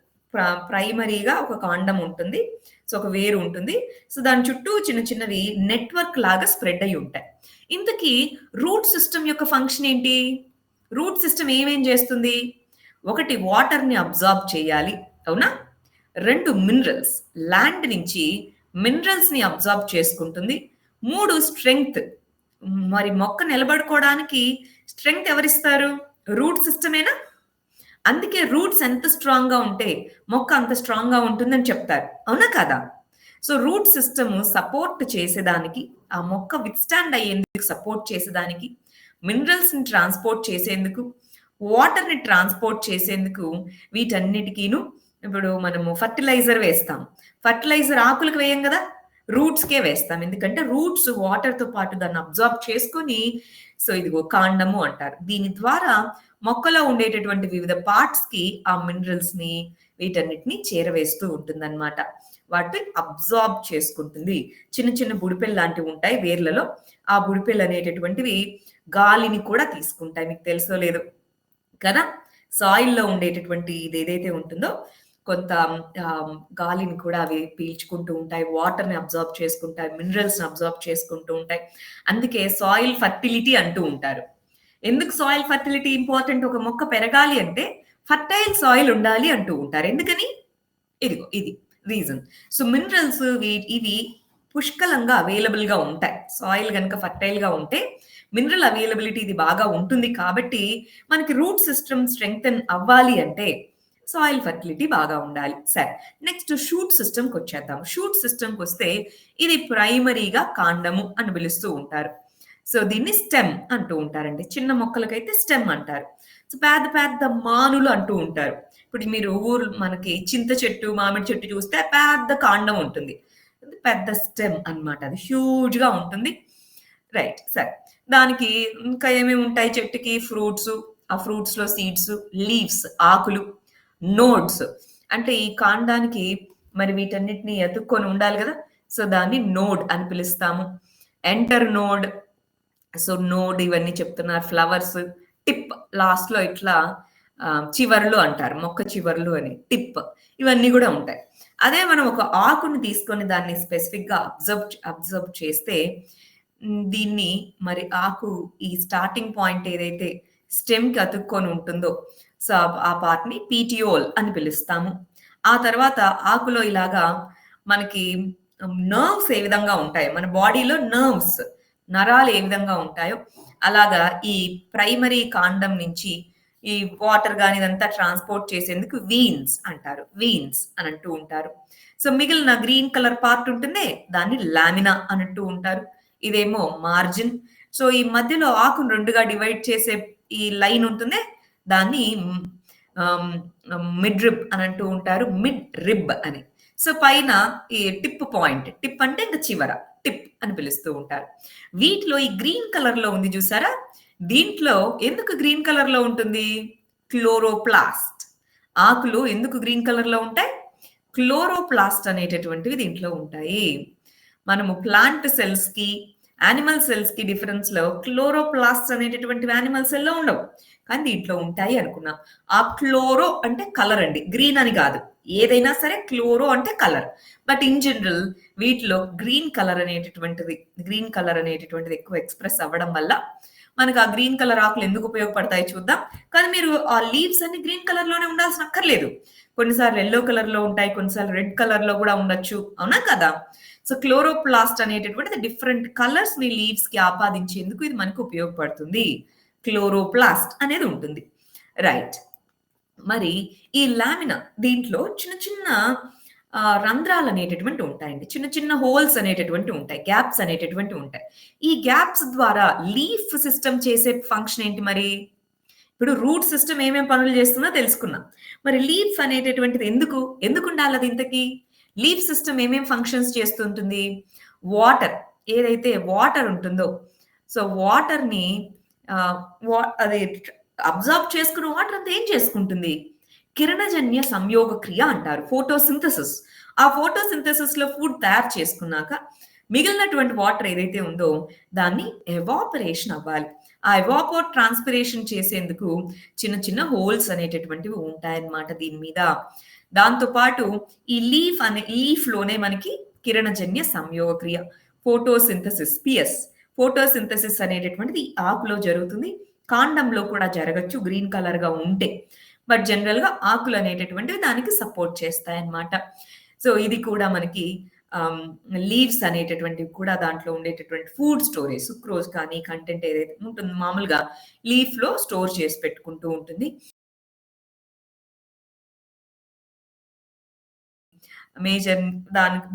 ప్రైమరీగా ఒక కాండం ఉంటుంది. సో ఒక వేరు ఉంటుంది. సో దాని చుట్టూ చిన్న చిన్నవి నెట్వర్క్ లాగా స్ప్రెడ్ అయ్యి ఉంటాయి. ఇంతకీ రూట్ సిస్టమ్ యొక్క ఫంక్షన్ ఏంటి? రూట్ సిస్టమ్ ఏమేం చేస్తుంది? ఒకటి వాటర్‌ని అబ్జార్బ్ చేయాలి. అవునా? 2 మినరల్స్. ల్యాండ్ నుంచి మినరల్స్‌ని అబ్జార్బ్ చేసుకుంటుంది. 3 స్ట్రెంగ్త్. మరి మొక్క నిలబడుకోవడానికి స్ట్రెంగ్త్ ఎవరిస్తారు? రూట్ సిస్టమేనా? అందుకే రూట్స్ ఎంత స్ట్రాంగ్‌గా ఉంటే మొక్క అంత స్ట్రాంగ్‌గా ఉంటుందని చెప్తారు. అవునా కాదా? సో రూట్ సిస్టమ్ సపోర్ట్ చేసేదానికి, ఆ మొక్క విత్‌స్టాండ్ అయ్యేందుకు సపోర్ట్ చేసేదానికి, మినరల్స్‌ని ట్రాన్స్‌పోర్ట్ చేసేందుకు, వాటర్‌ని ట్రాన్స్‌పోర్ట్ చేసేందుకు వీటన్నిటికీను ఇప్పుడు మనము ఫెర్టిలైజర్ వేస్తాం. ఫెర్టిలైజర్ ఆకులకు వేయం గదా! రూట్స్‌కే వేస్తాం. ఎందుకంటే రూట్స్ వాటర్‌తో పాటు దాన్ని అబ్జార్బ్ చేసుకొని సో ఇదిగో కాండము అంటారు. దీని ద్వారా మొక్కలో ఉండేటటువంటి వివిధ పార్ట్స్‌కి ఆ మినరల్స్‌ని వీటన్నిటిని చేరవేస్తూ ఉంటుందన్నమాట. వాటిని అబ్జార్బ్ చేసుకుంటుంది. చిన్న చిన్న బుడిపెలు లాంటివి ఉంటాయి వేర్లలో. ఆ బుడిపెలు అనేటటువంటివి గాలిని కూడా తీసుకుంటాయి. మీకు తెలుసో లేదో కదా! సాయిల్‌లో ఉండేటటువంటి ఇదేదైతే ఉంటుందో కొంత గాలిని కూడా అవి పీల్చుకుంటూ ఉంటాయి. వాటర్‌ని అబ్జార్బ్ చేసుకుంటాయి. మినరల్స్‌ని అబ్జార్బ్ చేసుకుంటూ ఉంటాయి. అందుకే సాయిల్ ఫెర్టిలిటీ అంటూ ఉంటారు. ఎందుకు సాయిల్ ఫెర్టిలిటీ ఇంపార్టెంట్? ఒక మొక్క పెరగాలి అంటే ఫెర్టైల్ సాయిల్ ఉండాలి అంటూ ఉంటారు. ఎందుకని? ఇదిగో ఇది రీజన్. సో మినరల్స్ ఇవి పుష్కలంగా అవైలబుల్‌గా ఉంటాయి. సాయిల్ గనక ఫెర్టైల్‌గా ఉంటే మినరల్ అవైలబిలిటీ ఇది బాగా ఉంటుంది కాబట్టి మనకి రూట్ సిస్టమ్ స్ట్రెంగ్తెన్ అవ్వాలి అంటే సాయిల్ ఫెర్టిలిటీ బాగా ఉండాలి. సరే. నెక్స్ట్ షూట్ సిస్టమ్‌కొచ్చేద్దాం. షూట్ సిస్టమ్‌కొస్తే ఇది ప్రైమరీగా కాండము అని పిలుస్తూ ఉంటారు. సో దీన్ని స్టెమ్ అంటూ ఉంటారండి. చిన్న మొక్కలకైతే స్టెమ్ అంటారు. సో పెద్ద పెద్ద మానులు అంటూ ఉంటారు. ఇప్పుడు మీరు మనకి చింత చెట్టు, మామిడి చెట్టు చూస్తే పెద్ద కాండం ఉంటుంది. పెద్ద స్టెమ్ అన్నమాట. అది హ్యూజ్‌గా ఉంటుంది. రైట్. సరే. దానికి ఇంకా ఏమేమి ఉంటాయి చెట్టుకి? ఫ్రూట్స్, ఆ ఫ్రూట్స్‌లో సీడ్స్, లీవ్స్ ఆకులు, నోడ్స్ అంటే ఈ కాండానికి మరి వీటన్నిటిని ఎతుక్కొని ఉండాలి గదా! సో దాన్ని నోడ్ అని పిలుస్తాము. Enter node. సో నోడ్ ఇవన్నీ చెప్తున్నారు. ఫ్లవర్స్, టిప్ లాస్ట్‌లో ఇట్లా చివర్లు అంటారు. మొక్క చివర్లు అని. టిప్ ఇవన్నీ గూడా ఉంటాయి. అదే మనం ఒక ఆకుని తీసుకొని దాన్ని స్పెసిఫిక్‌గా అబ్జర్వ్ చేస్తే దీన్ని మరి ఆకు ఈ స్టార్టింగ్ పాయింట్ ఏదైతే స్టెమ్‌కి అతుక్కొని ఉంటుందో సో ఆ పార్ట్‌ని పీటియోల్ అని పిలుస్తాము. ఆ తర్వాత ఆకులో ఇలాగా మనకి నర్వ్స్ ఏ విధంగా ఉంటాయో మన బాడీలో నరాలు ఏ విధంగా ఉంటాయో అలాగా ఈ ప్రైమరీ కాండం నుంచి ఈ వాటర్ గాని ఇదంతా ట్రాన్స్‌పోర్ట్ చేసేందుకు వీన్స్ అంటారు. వీన్స్ అని అంటూ ఉంటారు. సో మిగిలిన గ్రీన్ కలర్ పార్ట్ ఉంటుందే దాన్ని లామినా అని అంటూ ఉంటారు. ఇదేమో మార్జిన్. సో ఈ మధ్యలో ఆకును 2గా డివైడ్ చేసే ఈ లైన్ ఉంటుందే దాన్ని మిడ్ రిబ్ అని అంటూ ఉంటారు. మిడ్ రిబ్ అని. సో పైన ఈ టిప్ పాయింట్, టిప్ అంటే ఇంకా చివర, టిప్ అని పిలుస్తూ ఉంటారు. వీటిలో ఈ గ్రీన్ కలర్ లో ఉంది చూసారా, దీంట్లో ఎందుకు గ్రీన్ కలర్ లో ఉంటుంది? క్లోరోప్లాస్ట్. ఆకులు ఎందుకు గ్రీన్ కలర్ లో ఉంటాయి? క్లోరోప్లాస్ట్ అనేటటువంటివి దీంట్లో ఉంటాయి. మనము ప్లాంట్ సెల్స్ కి యానిమల్ సెల్స్ కి డిఫరెన్స్ లో క్లోరోప్లాస్ట్ అనేటటువంటివి యానిమల్ సెల్ లో ఉండవు, కానీ దీంట్లో ఉంటాయి అనుకున్నాం. ఆ క్లోరో అంటే కలర్ అండి, గ్రీన్ అని కాదు. ఏదైనా సరే క్లోరో అంటే కలర్, బట్ ఇన్ జనరల్ వీటిలో గ్రీన్ కలర్ అనేటటువంటిది ఎక్కువ ఎక్స్ప్రెస్ అవ్వడం వల్ల మనకు ఆ గ్రీన్ కలర్ ఆకులు ఎందుకు ఉపయోగపడతాయి చూద్దాం. కానీ మీరు ఆ లీవ్స్ అన్ని గ్రీన్ కలర్ లోనే ఉండాల్సిన అక్కర్లేదు. కొన్నిసార్లు ఎల్లో కలర్ లో ఉంటాయి, కొన్నిసార్లు రెడ్ కలర్ లో కూడా ఉండొచ్చు, అవునా కదా? సో క్లోరోప్లాస్ట్ అనేటటువంటిది డిఫరెంట్ కలర్స్ ని లీవ్స్ కి ఆపాదించేందుకు ఇది మనకు ఉపయోగపడుతుంది. క్లోరోప్లాస్ట్ అనేది ఉంటుంది, రైట్. మరి ఈ లామినా దీంట్లో చిన్న చిన్న రంధ్రాలు అనేటటువంటి ఉంటాయండి, చిన్న చిన్న హోల్స్ అనేటటువంటి ఉంటాయి, గ్యాప్స్ అనేటటువంటి ఉంటాయి. ఈ గ్యాప్స్ ద్వారా లీఫ్ సిస్టమ్ చేసే ఫంక్షన్ ఏంటి మరి? ఇప్పుడు రూట్ సిస్టమ్ ఏమేం పనులు చేస్తుందో తెలుసుకున్నాం. మరి లీఫ్ అనేటటువంటిది ఎందుకు ఉండాలి అది ఇంతకీ? లీఫ్ సిస్టమ్ ఏమేం ఫంక్షన్స్ చేస్తుంటుంది? వాటర్, ఏదైతే వాటర్ ఉంటుందో, సో వాటర్‌ని ఆహ్, అది అబ్జార్బ్ చేసుకున్న వాటర్ అంతా ఏం చేసుకుంటుంది? కిరణజన్య సంయోగ క్రియ అంటారు, ఫోటోసింథసిస్. ఆ ఫోటోసింథసిస్‌లో ఫుడ్ తయారు చేసుకున్నాక మిగిలినటువంటి వాటర్ ఏదైతే ఉందో దాన్ని ఎవాపరేషన్ అవ్వాలి. ఆ ఎవాపోర్ ట్రాన్స్పిరేషన్ చేసేందుకు చిన్న చిన్న హోల్స్ అనేటటువంటివి ఉంటాయన్నమాట దీని మీద. దాంతో పాటు ఈ లీఫ్ లోనే మనకి కిరణజన్య సంయోగ క్రియ, ఫోటోసింథసిస్, పిఎస్, ఫోటోసింథసిస్ అనేటటువంటిది ఆకులో జరుగుతుంది. కాండంలో కూడా జరగచ్చు గ్రీన్ కలర్ గా ఉంటే, బట్ జనరల్ గా ఆకులు అనేటటువంటివి దానికి సపోర్ట్ చేస్తాయన్నమాట. సో ఇది కూడా మనకి లీవ్స్ అనేటటువంటివి కూడా దాంట్లో ఉండేటటువంటి ఫుడ్ స్టోరేజ్, సుక్రోజ్ కానీ కంటెంట్ ఏదైతే ఉంటుందో మామూలుగా లీఫ్ లో స్టోర్ చేసి పెట్టుకుంటూ ఉంటుంది. మేజర్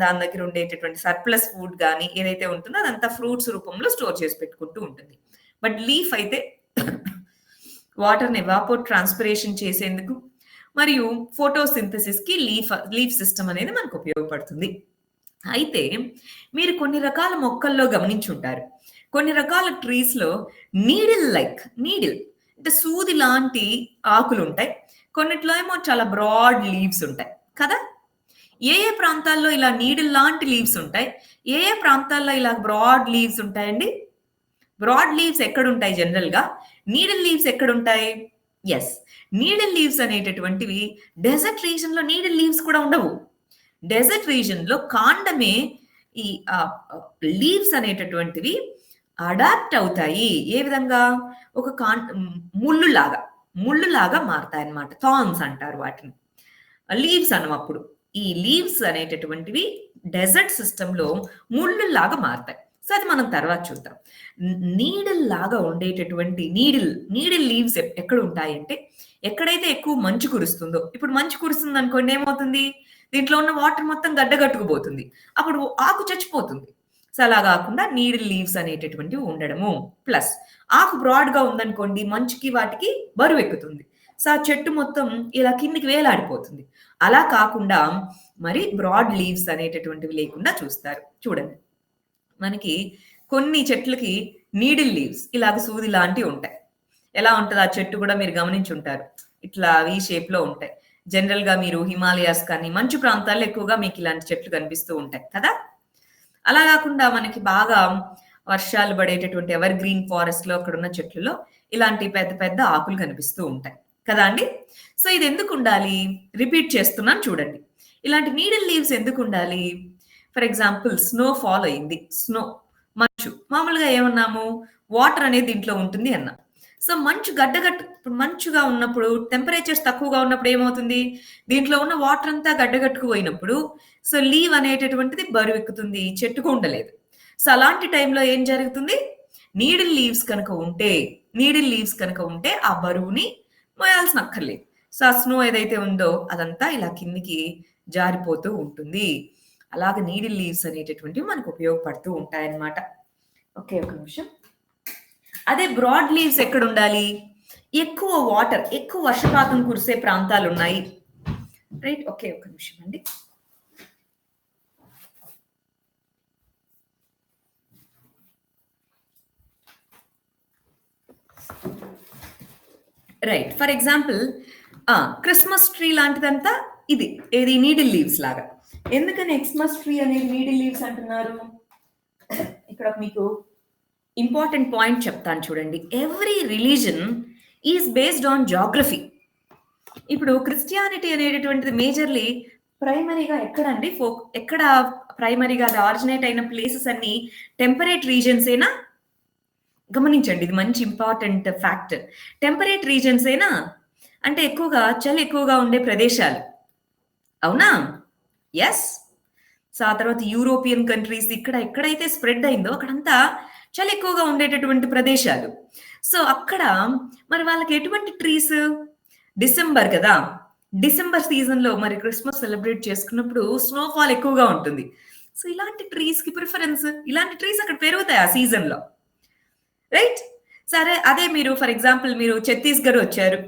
దాని దగ్గర ఉండేటటువంటి సర్ప్లస్ ఫుడ్ గానీ ఏదైతే ఉంటుందో అదంతా ఫ్రూట్స్ రూపంలో స్టోర్ చేసి పెట్టుకుంటూ ఉంటుంది. బట్ లీఫ్ అయితే వాటర్‌ని ఎవాపోర్ ట్రాన్స్పిరేషన్ చేసేందుకు మరియు ఫోటోసింథసిస్‌కి లీఫ్ సిస్టమ్ అనేది మనకు ఉపయోగపడుతుంది. అయితే మీరు కొన్ని రకాల మొక్కల్లో గమనించుంటారు. కొన్ని రకాల ట్రీస్‌లో నీడిల్ అంటే సూది లాంటి ఆకులుంటాయి. కొన్నిట్లో ఏమో చాలా బ్రాడ్ లీవ్స్ ఉంటాయి కదా! ఏ ప్రాంతాల్లో ఇలా నీడిల్ లాంటి లీవ్స్ ఉంటాయి? ఏ ప్రాంతాల్లో ఇలా బ్రాడ్ లీవ్స్ ఉంటాయండి? బ్రాడ్ లీవ్స్ ఎక్కడుంటాయి జనరల్‌గా? నీడిల్ లీవ్స్ ఎక్కడుంటాయి? యెస్. నీడిల్ లీవ్స్ అనేటటువంటివి డెజర్ట్ రీజియన్‌లో నీడిల్ లీవ్స్ కూడా ఉండవు. డెజర్ట్ రీజియన్‌లో కాండమే ఈ లీవ్స్ అనేటటువంటివి అడాప్ట్ అవుతాయి. ఏ విధంగా? ఒక ముల్లులాగా మారతాయన్నమాట. థార్న్స్ అంటారు వాటిని. లీవ్స్ అనమప్పుడు. ఈ లీవ్స్ అనేటటువంటివి డెజర్ట్ సిస్టమ్‌లో ముల్లుల్లాగా మారతాయి. సో, అది మనం తర్వాత చూద్దాం. నీడిల్‌లాగా ఉండేటటువంటి నీడిల్ లీవ్స్ ఎక్కడుంటాయంటే, ఎక్కడైతే ఎక్కువ మంచు కురుస్తుందో, ఇప్పుడు మంచు కురుస్తుందనుకోండి ఏమవుతుంది? దీంట్లో ఉన్న వాటర్ మొత్తం గడ్డగట్టుకుపోతుంది. అప్పుడు ఆకు చచ్చిపోతుంది. సో, అలా గాకుండా నీడిల్ లీవ్స్ అనేటటువంటివి ఉండడము. ప్లస్ ఆకు బ్రాడ్‌గా ఉందనుకోండి, మంచుకి వాటికి బరువెక్కుతుంది. సో, ఆ చెట్టు మొత్తం ఇలా కిందకి వేలాడిపోతుంది. అలా కాకుండా మరి బ్రాడ్ లీవ్స్ అనేటటువంటివి లేకుండా చూస్తారు. చూడండి. మనకి కొన్ని చెట్లకి నీడిల్ లీవ్స్ ఇలాగ సూది లాంటివి ఉంటాయి. ఎలా ఉంటది ఆ చెట్టు కూడా మీరు గమనించుంటారు. ఇట్లా వి షేప్‌లో ఉంటాయి. జనరల్‌గా మీరు హిమాలయాస్ కానీ, మంచు ప్రాంతాల్లో ఎక్కువగా మీకు ఇలాంటి చెట్లు కనిపిస్తూ ఉంటాయి కదా! అలా గాకుండా మనకి బాగా వర్షాలు పడేటటువంటి ఎవర్ గ్రీన్ ఫారెస్ట్‌లో అక్కడున్న చెట్లలో ఇలాంటి పెద్ద పెద్ద ఆకులు కనిపిస్తూ ఉంటాయి. కదా అండి? సో, ఇదెందుకుండాలి? రిపీట్ చేస్తున్నాను చూడండి. ఇలాంటి నీడిల్ లీవ్స్ ఎందుకుండాలి? ఫర్ ఎగ్జాంపుల్ స్నో ఫాల్ అయింది. మంచు. మామూలుగా ఏమన్నాము? వాటర్ అనేది దీంట్లో ఉంటుంది అన్నాం. సో, ఇప్పుడు మంచుగా ఉన్నప్పుడు టెంపరేచర్స్ తక్కువగా ఉన్నప్పుడు ఏమవుతుంది? దీంట్లో ఉన్న వాటర్ అంతా గడ్డగట్టుకుపోయినప్పుడు సో, లీవ్ అనేటటువంటిది బరువెక్కుతుంది. చెట్టుకు ఉండలేదు. సో, అలాంటి టైంలో ఏం జరుగుతుంది? నీడిల్ లీవ్స్ కనుక ఉంటే ఆ బరువుని మోయాల్సిన అక్కర్లేదు. సో, ఆ స్నో ఏదైతే ఉందో అదంతా ఇలా కిందకి జారిపోతూ ఉంటుంది. అలాగే నీడిల్ లీవ్స్ అనేటటువంటివి మనకు ఉపయోగపడుతూ ఉంటాయన్నమాట. ఓకే. ఒక నిమిషం. అదే బ్రాడ్ లీవ్స్ ఎక్కడుండాలి? ఎక్కువ వర్షపాతం కురిసే ప్రాంతాలున్నాయి. రైట్. ఓకే. ఒక నిమిషం అండి. Right. For example Christmas tree లాంటిదంతా ఇది ఏది నీడిల్ లీవ్స్ లాగా. ఎందుకని ఎక్స్మస్ ట్రీ అనేది నీడిల్ లీవ్స్ అంటున్నారు? ఇక్కడ మీకు ఇంపార్టెంట్ పాయింట్ చెప్తాను చూడండి. Every religion is based on geography. ఇప్పుడు క్రిస్టియానిటీ అనేటటువంటిది మేజర్లీ ప్రైమరీగా ఎక్కడండి ఎక్కడ ప్రైమరీగా అది ఆరిజినేట్ అయిన ప్లేసెస్ అన్ని టెంపరేట్ రీజన్స్ ఏనా? గమనించండి, ఇది మంచి ఇంపార్టెంట్ ఫ్యాక్ట్. టెంపరేట్ రీజన్స్ ఏనా అంటే ఎక్కువగా చలి ఎక్కువగా ఉండే ప్రదేశాలు, అవునా? ఎస్. సో ఆ తర్వాత యూరోపియన్ కంట్రీస్ ఇక్కడ ఎక్కడైతే స్ప్రెడ్ అయిందో అక్కడంతా చలి ఎక్కువగా ఉండేటటువంటి ప్రదేశాలు. సో అక్కడ మరి వాళ్ళకి ఎటువంటి ట్రీస్? డిసెంబర్ కదా, డిసెంబర్ సీజన్లో మరి క్రిస్మస్ సెలబ్రేట్ చేసుకున్నప్పుడు స్నోఫాల్ ఎక్కువగా ఉంటుంది. సో ఇలాంటి ట్రీస్కి ప్రిఫరెన్స్, ఇలాంటి ట్రీస్ అక్కడ పెరుగుతాయి ఆ సీజన్లో, రైట్? సరే, అదే మీరు ఫర్ ఎగ్జాంపుల్ మీరు ఛత్తీస్గఢ్ వచ్చారు.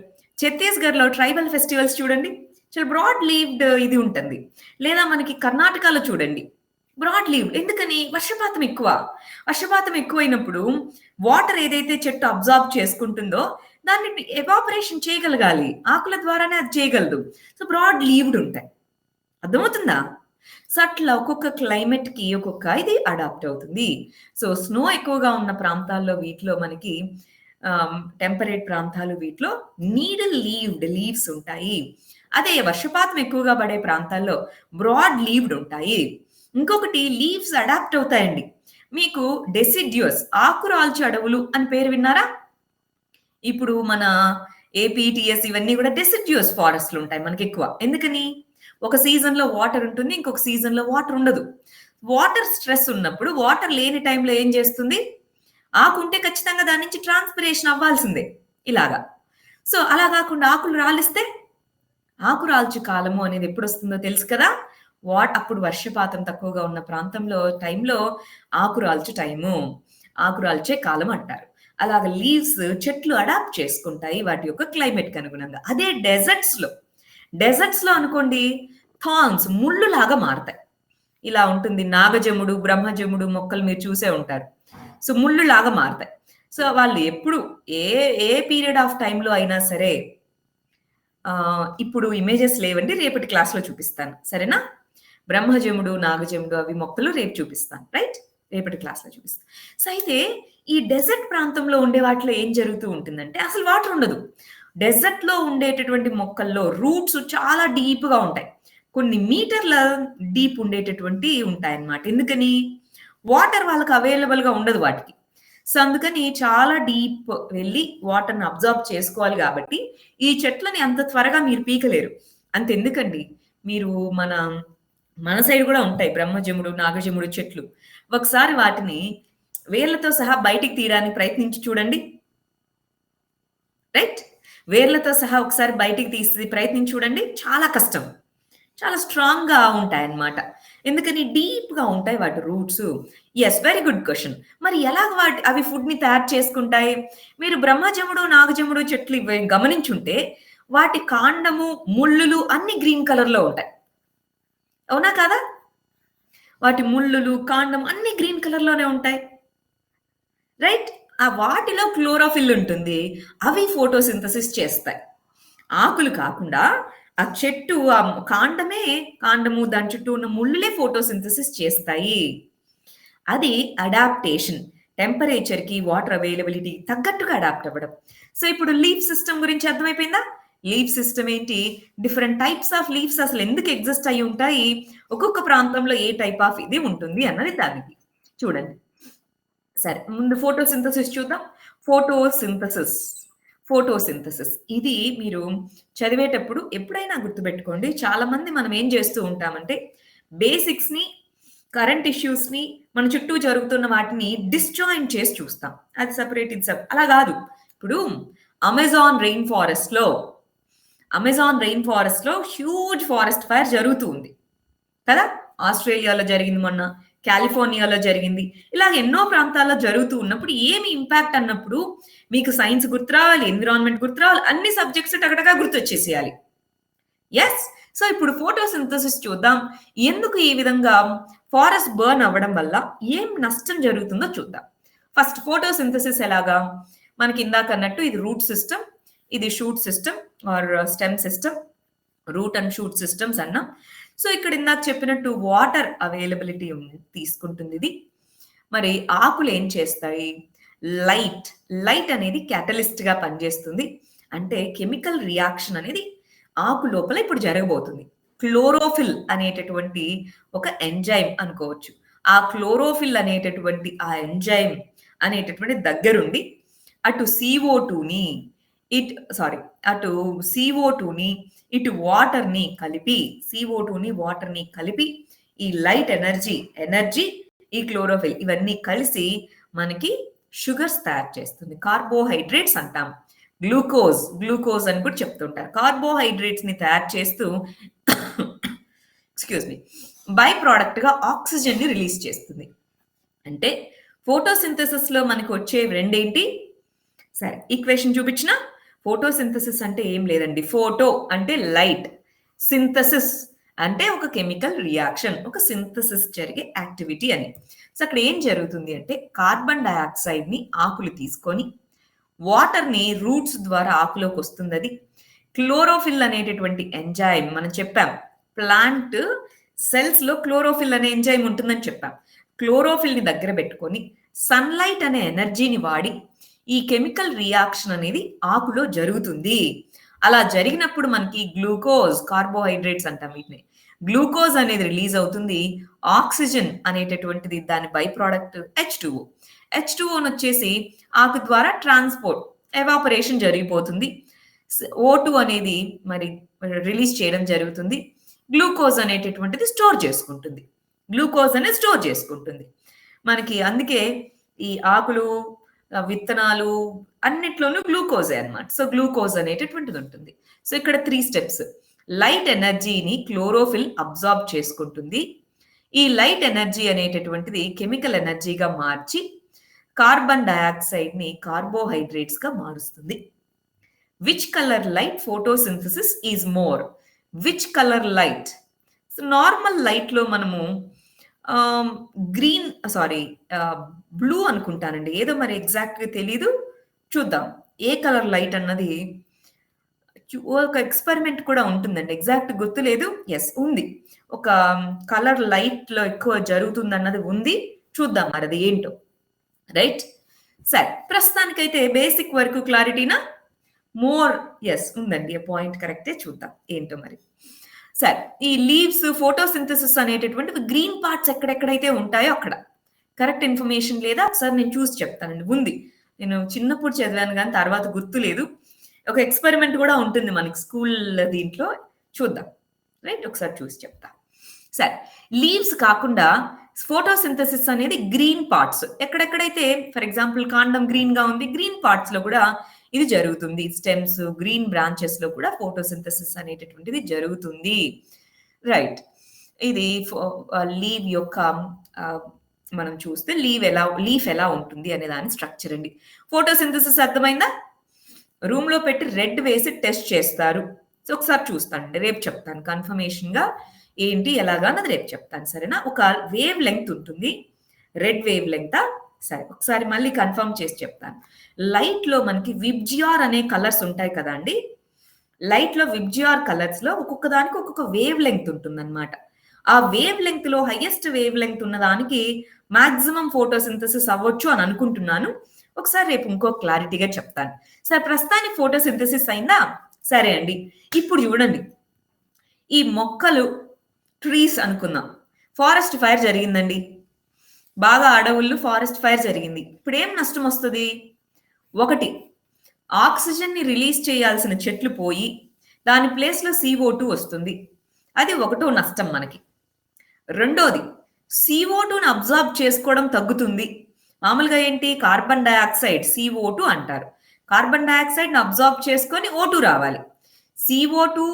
ఛత్తీస్గఢ్లో ట్రైబల్ ఫెస్టివల్స్ చూడండి, చాలా బ్రాడ్ లీవ్డ్ ఇది ఉంటుంది. లేదా మనకి కర్ణాటకలో చూడండి, బ్రాడ్ లీవ్డ్. ఎందుకని? వర్షపాతం ఎక్కువ. వర్షపాతం ఎక్కువైనప్పుడు వాటర్ ఏదైతే చెట్టు అబ్జార్బ్ చేసుకుంటుందో దాన్ని ఎవాపరేషన్ చేయగలగాలి, ఆకుల ద్వారానే అది చేయగలదు. సో బ్రాడ్ లీవ్డ్ ఉంటాయి. అర్థమవుతుందా? సో అట్లా ఒక్కొక్క క్లైమేట్ కి ఒక్కొక్క ఇది అడాప్ట్ అవుతుంది. సో స్నో ఎక్కువగా ఉన్న ప్రాంతాల్లో వీటిలో మనకి టెంపరేట్ ప్రాంతాలు వీటిలో నీడిల్ లీవ్డ్ లీవ్స్ ఉంటాయి. అదే వర్షపాతం ఎక్కువగా పడే ప్రాంతాల్లో బ్రాడ్ లీవ్డ్ ఉంటాయి. ఇంకొకటి లీవ్స్ అడాప్ట్ అవుతాయండి. మీకు డెసిడ్యూస్ ఆకురాల్చు అడవులు అని పేరు విన్నారా? ఇప్పుడు మన ఏపీటీఎస్ ఇవన్నీ కూడా డెసిడ్యూస్ ఫారెస్ట్లు ఉంటాయి మనకి ఎక్కువ. ఎందుకని? ఒక సీజన్ లో వాటర్ ఉంటుంది, ఇంకొక సీజన్ లో వాటర్ ఉండదు. వాటర్ స్ట్రెస్ ఉన్నప్పుడు వాటర్ లేని టైంలో ఏం చేస్తుంది? ఆకుంటే ఖచ్చితంగా దాని నుంచి ట్రాన్స్పిరేషన్ అవ్వాల్సిందే ఇలాగా. సో అలా కాకుండా ఆకులు రాలిస్తే ఆకురాల్చు కాలము అనేది ఎప్పుడు వస్తుందో తెలుసు కదా. అప్పుడు వర్షపాతం తక్కువగా ఉన్న ప్రాంతంలో టైంలో ఆకురాల్చు టైము, ఆకురాల్చే కాలం అంటారు. అలాగ లీవ్స్ చెట్లు అడాప్ట్ చేసుకుంటాయి వాటి యొక్క క్లైమేట్కి అనుగుణంగా. అదే డెజర్ట్స్ లో అనుకోండి, థార్న్స్ ముళ్ళు లాగా మారతాయి. ఇలా ఉంటుంది. నాగజముడు, బ్రహ్మజముడు మొక్కలు మీరు చూసే ఉంటారు. సో ముళ్ళు లాగా మారతాయి. సో వాళ్ళు ఎప్పుడు ఏ పీరియడ్ ఆఫ్ టైంలో అయినా సరే, ఇప్పుడు ఇమేజెస్ లేవండి, రేపటి క్లాస్లో చూపిస్తాను, సరేనా? బ్రహ్మజముడు, నాగజముడు అవి మొక్కలు రేపు చూపిస్తాను, రైట్? రేపటి క్లాస్లో చూపిస్తాను. సో అయితే ఈ డెజర్ట్ ప్రాంతంలో ఉండే వాటిలో ఏం జరుగుతూ ఉంటుందంటే అసలు వాటర్ ఉండదు. డెజర్ట్ లో ఉండేటటువంటి మొక్కల్లో రూట్స్ చాలా డీప్ గా ఉంటాయి, కొన్ని మీటర్ల డీప్ ఉండేటటువంటి ఉంటాయి అన్నమాట. ఎందుకని? వాటర్ వాళ్ళకి అవైలబుల్ గా ఉండదు వాటికి. సో అందుకని చాలా డీప్ వెళ్ళి వాటర్ని అబ్జర్వ్ చేసుకోవాలి. కాబట్టి ఈ చెట్లని అంత త్వరగా మీరు పీకలేరు. అంతెందుకండి, మీరు మన సైడ్ కూడా ఉంటాయి బ్రహ్మజముడు, నాగజముడు చెట్లు. ఒకసారి వాటిని వేర్లతో సహా బయటికి తీయడానికి ప్రయత్నించి చూడండి, రైట్? వేర్లతో సహా ఒకసారి బయటికి తీసి ప్రయత్నించి చూడండి, చాలా కష్టం, చాలా స్ట్రాంగ్ గా ఉంటాయి అన్నమాట. ఎందుకని? డీప్ గా ఉంటాయి వాటి roots. Yes, very good question. మరి ఎలాగ అవి ఫుడ్ ని తయారు చేసుకుంటాయి? మీరు బ్రహ్మజముడు, నాగజముడు చెట్లు గమనించుంటే వాటి కాండము, ముళ్ళులు అన్ని గ్రీన్ కలర్ లో ఉంటాయి, అవునా కాదా? వాటి ముళ్ళులు, కాండం అన్ని గ్రీన్ కలర్ లోనే ఉంటాయి, రైట్? ఆ వాటిలో క్లోరోఫిల్ ఉంటుంది, అవి ఫోటోసింథసిస్ చేస్తాయి. ఆకులు కాకుండా ఆ చెట్టు, ఆ కాండము దాని చుట్టూ ఉన్న ముళ్ళులే ఫోటోసింథసిస్ చేస్తాయి. అది అడాప్టేషన్, టెంపరేచర్ కి వాటర్ అవైలబిలిటీ తగ్గట్టుగా అడాప్ట్ అవ్వడం. సో ఇప్పుడు లీఫ్ సిస్టమ్ గురించి అర్థమైపోయిందా? లీఫ్ సిస్టమ్ ఏంటి, డిఫరెంట్ టైప్స్ ఆఫ్ లీవ్స్ అసలు ఎందుకు ఎగ్జిస్ట్ అయి ఉంటాయి, ఒక్కొక్క ప్రాంతంలో ఏ టైప్ ఆఫ్ ఇది ఉంటుంది అన్నది దానికి చూడండి. సరే, ముందు ఫోటోసింథసిస్ చూద్దాం. ఫోటోసింథసిస్ ఇది మీరు చదివేటప్పుడు ఎప్పుడైనా గుర్తుపెట్టుకోండి. చాలా మంది మనం ఏం చేస్తూ ఉంటామంటే బేసిక్స్ ని, కరెంట్ ఇష్యూస్ ని, మన చుట్టూ జరుగుతున్న వాటిని డిస్జాయింట్ చేసి చూస్తాం. అది సెపరేట్, ఇది అలా కాదు. ఇప్పుడు అమెజాన్ రెయిన్ ఫారెస్ట్ లో హ్యూజ్ ఫారెస్ట్ ఫైర్ జరుగుతూ ఉంది కదా. ఆస్ట్రేలియాలో జరిగింది, మొన్న కాలిఫోర్నియాలో జరిగింది. ఇలాగ ఎన్నో ప్రాంతాల్లో జరుగుతూ ఉన్నప్పుడు ఏమి ఇంపాక్ట్ అన్నప్పుడు మీకు సైన్స్ గుర్తురావాలి, ఎన్విరాన్మెంట్ గుర్తురావాలి, అన్ని సబ్జెక్ట్స్ టగటగా గుర్తొచ్చేసేయాలి. ఎస్. సో ఇప్పుడు ఫోటోసింథసిస్ చూద్దాం. ఎందుకు ఈ విధంగా ఫారెస్ట్ బర్న్ అవ్వడం వల్ల ఏం నష్టం జరుగుతుందో చూద్దాం. ఫస్ట్ ఫోటోసింథసిస్ ఎలాగా? మనకి ఇందాక అన్నట్టు ఇది రూట్ సిస్టమ్, ఇది shoot system or stem system. Root and shoot systems అన్నాం. సో ఇక్కడ ఇందాక చెప్పినట్టు వాటర్ అవైలబిలిటీ తీసుకుంటుంది ఇది. మరి ఆకులు ఏం చేస్తాయి? లైట్ అనేది క్యాటలిస్ట్‌గా పనిచేస్తుంది. అంటే కెమికల్ రియాక్షన్ అనేది ఆకు లోపల ఇప్పుడు జరగబోతుంది. క్లోరోఫిల్ అనేటటువంటి ఒక ఎంజైమ్ అనుకోవచ్చు. ఆ క్లోరోఫిల్ అనేటటువంటి ఆ ఎంజైమ్ అనేటటువంటి దగ్గరుండి అటు CO2ని అటు CO2ని ఇటు వాటర్‌ని కలిపి CO2ని వాటర్‌ని కలిపి ఈ లైట్ ఎనర్జీ ఈ క్లోరోఫిల్ ఇవన్నీ కలిసి మనకి షుగర్స్ తయారు చేస్తుంది. కార్బోహైడ్రేట్స్ అంటాం. గ్లూకోజ్ అని కూడా చెప్తుంటారు. కార్బోహైడ్రేట్స్ ని తయారు చేస్తూ ఎక్స్క్యూజ్ మీ బై ప్రోడక్ట్ గా ఆక్సిజన్ ని రిలీజ్ చేస్తుంది. అంటే ఫోటోసింథసిస్ లో మనకి వచ్చే రెండేంటి? సరే ఈక్వేషన్ చూపించిన ఫోటోసింథసిస్ అంటే ఏం లేదండి. ఫోటో అంటే లైట్, సింథసిస్ అంటే ఒక కెమికల్ రియాక్షన్, ఒక సింథసిస్ జరిగే యాక్టివిటీ అని. సో అక్కడ ఏం జరుగుతుంది అంటే కార్బన్ డయాక్సైడ్ ని ఆకులు తీసుకొని వాటర్ ని రూట్స్ ద్వారా ఆకులోకి వస్తుంది. అది క్లోరోఫిల్ అనేటటువంటి ఎంజైమ్ మనం చెప్పాం. ప్లాంట్ సెల్స్ లో క్లోరోఫిల్ అనే ఎంజైమ్ ఉంటుందని చెప్పాం. క్లోరోఫిల్ ని దగ్గర పెట్టుకొని సన్లైట్ అనే ఎనర్జీని వాడి ఈ కెమికల్ రియాక్షన్ అనేది ఆకులో జరుగుతుంది. అలా జరిగినప్పుడు మనకి గ్లూకోజ్, కార్బోహైడ్రేట్స్ అంటాం వీటిని. గ్లూకోజ్ అనేది రిలీజ్ అవుతుంది. ఆక్సిజన్ అనేటటువంటిది దాని బై ప్రోడక్ట్ H2O వచ్చేసి ఆకు ద్వారా ట్రాన్స్పోర్ట్, ఎవాపరేషన్ జరిగిపోతుంది. O2 అనేది మరి రిలీజ్ చేయడం జరుగుతుంది. గ్లూకోజ్ అనేటటువంటిది స్టోర్ చేసుకుంటుంది. మనకి అందుకే ఈ ఆకులు, విత్తనాలు అన్నిట్లోనూ గ్లూకోజే అన్నమాట. సో గ్లూకోజ్ అనేటటువంటిది ఉంటుంది. సో ఇక్కడ 3 స్టెప్స్. లైట్ ఎనర్జీని క్లోరోఫిల్ అబ్జార్బ్ చేసుకుంటుంది. ఈ లైట్ ఎనర్జీ అనేటటువంటిది కెమికల్ ఎనర్జీగా మార్చి కార్బన్ డయాక్సైడ్ ని కార్బోహైడ్రేట్స్ గా మారుస్తుంది. Which colour light photosynthesis is more? Which colour light? So normal light లో మనము బ్లూ అనుకుంటానండి. ఏదో మరి ఎగ్జాక్ట్ గా తెలీదు. చూద్దాం ఏ కలర్ లైట్ అన్నది. ఒక ఎక్స్పెరిమెంట్ కూడా ఉంటుందండి. ఎగ్జాక్ట్ గుర్తులేదు. ఎస్ ఉంది. ఒక కలర్ లైట్ లో ఎక్కువ జరుగుతుంది అన్నది ఉంది. చూద్దాం మరి అది ఏంటో. రైట్. సరే ప్రస్తుతానికైతే బేసిక్ వరకు క్లారిటీనా? మోర్ ఎస్ ఉందండి. పాయింట్ కరెక్టే. చూద్దాం ఏంటో మరి. సరే ఈ లీవ్స్ ఫోటోసింథసిస్ అనేటటువంటి గ్రీన్ పార్ట్స్ ఎక్కడెక్కడైతే ఉంటాయో అక్కడ కరెక్ట్ ఇన్ఫర్మేషన్ లేదా ఒకసారి నేను చూసి చెప్తానండి. ఉంది, నేను చిన్నప్పుడు చదివాను కానీ తర్వాత గుర్తులేదు. ఒక ఎక్స్పెరిమెంట్ కూడా ఉంటుంది మనకి స్కూల్ దీంట్లో. చూద్దాం. రైట్, ఒకసారి చూసి చెప్తా. సరే లీవ్స్ కాకుండా ఫోటోసింథసిస్ అనేది గ్రీన్ పార్ట్స్ ఎక్కడెక్కడైతే, ఫర్ ఎగ్జాంపుల్ కాండం గ్రీన్ గా ఉంది, గ్రీన్ పార్ట్స్ లో కూడా ఇది జరుగుతుంది. స్టెమ్స్, గ్రీన్ బ్రాంచెస్ లో కూడా ఫోటోసింథసిస్ అనేటటువంటిది జరుగుతుంది. రైట్. ఇది లీవ్ యొక్క మనం చూస్తే లీఫ్ ఎలా ఉంటుంది అనే దాని స్ట్రక్చర్ అండి. ఫోటోసింథసిస్ అర్థమైందా? రూమ్ లో పెట్టి రెడ్ వేసి టెస్ట్ చేస్తారు. సో ఒకసారి చూస్తానండి, రేపు చెప్తాను కన్ఫర్మేషన్ గా ఏంటి ఎలాగా అన్నది రేపు చెప్తాను. సరేనా? ఒక వేవ్ లెంగ్త్ ఉంటుంది, రెడ్ వేవ్ లెంగ్త్. సరే ఒకసారి మళ్ళీ కన్ఫర్మ్ చేసి చెప్తాను. లైట్ లో మనకి విబ్జిఆర్ అనే కలర్స్ ఉంటాయి కదా అండి. లైట్ లో విబ్జిఆర్ కలర్స్ లో ఒక్కొక్క దానికి ఒక్కొక్క వేవ్ లెంగ్త్ ఉంటుంది అనమాట. ఆ వేవ్ లెంగ్త్ లో హైయెస్ట్ వేవ్ లెంగ్త్ ఉన్న దానికి మాక్సిమం ఫోటోసింథసిస్ అవ్వచ్చు అని అనుకుంటున్నాను. ఒకసారి రేపు ఇంకో క్లారిటీగా చెప్తాను. సరే ప్రస్తుతానికి ఫోటోసింథసిస్ అయిందా? సరే అండి, ఇప్పుడు చూడండి. ఈ మొక్కలు, ట్రీస్ అనుకుందాం. ఫారెస్ట్ ఫైర్ జరిగిందండి, బాగా అడవుల్లో ఫారెస్ట్ ఫైర్ జరిగింది. ఇప్పుడు ఏం నష్టం వస్తుంది? ఒకటి, ఆక్సిజన్ ని రిలీజ్ చేయాల్సిన చెట్లు పోయి దాని ప్లేస్ లో CO2 వస్తుంది. అది ఒకటో నష్టం మనకి. రెండోది, CO2ని అబ్జార్బ్ చేసుకోవడం తగ్గుతుంది. మామూలుగా ఏంటి, కార్బన్ డయాక్సైడ్ CO2 అంటారు. కార్బన్ డయాక్సైడ్ ని అబ్జార్బ్ చేసుకొని O2 రావాలి. CO2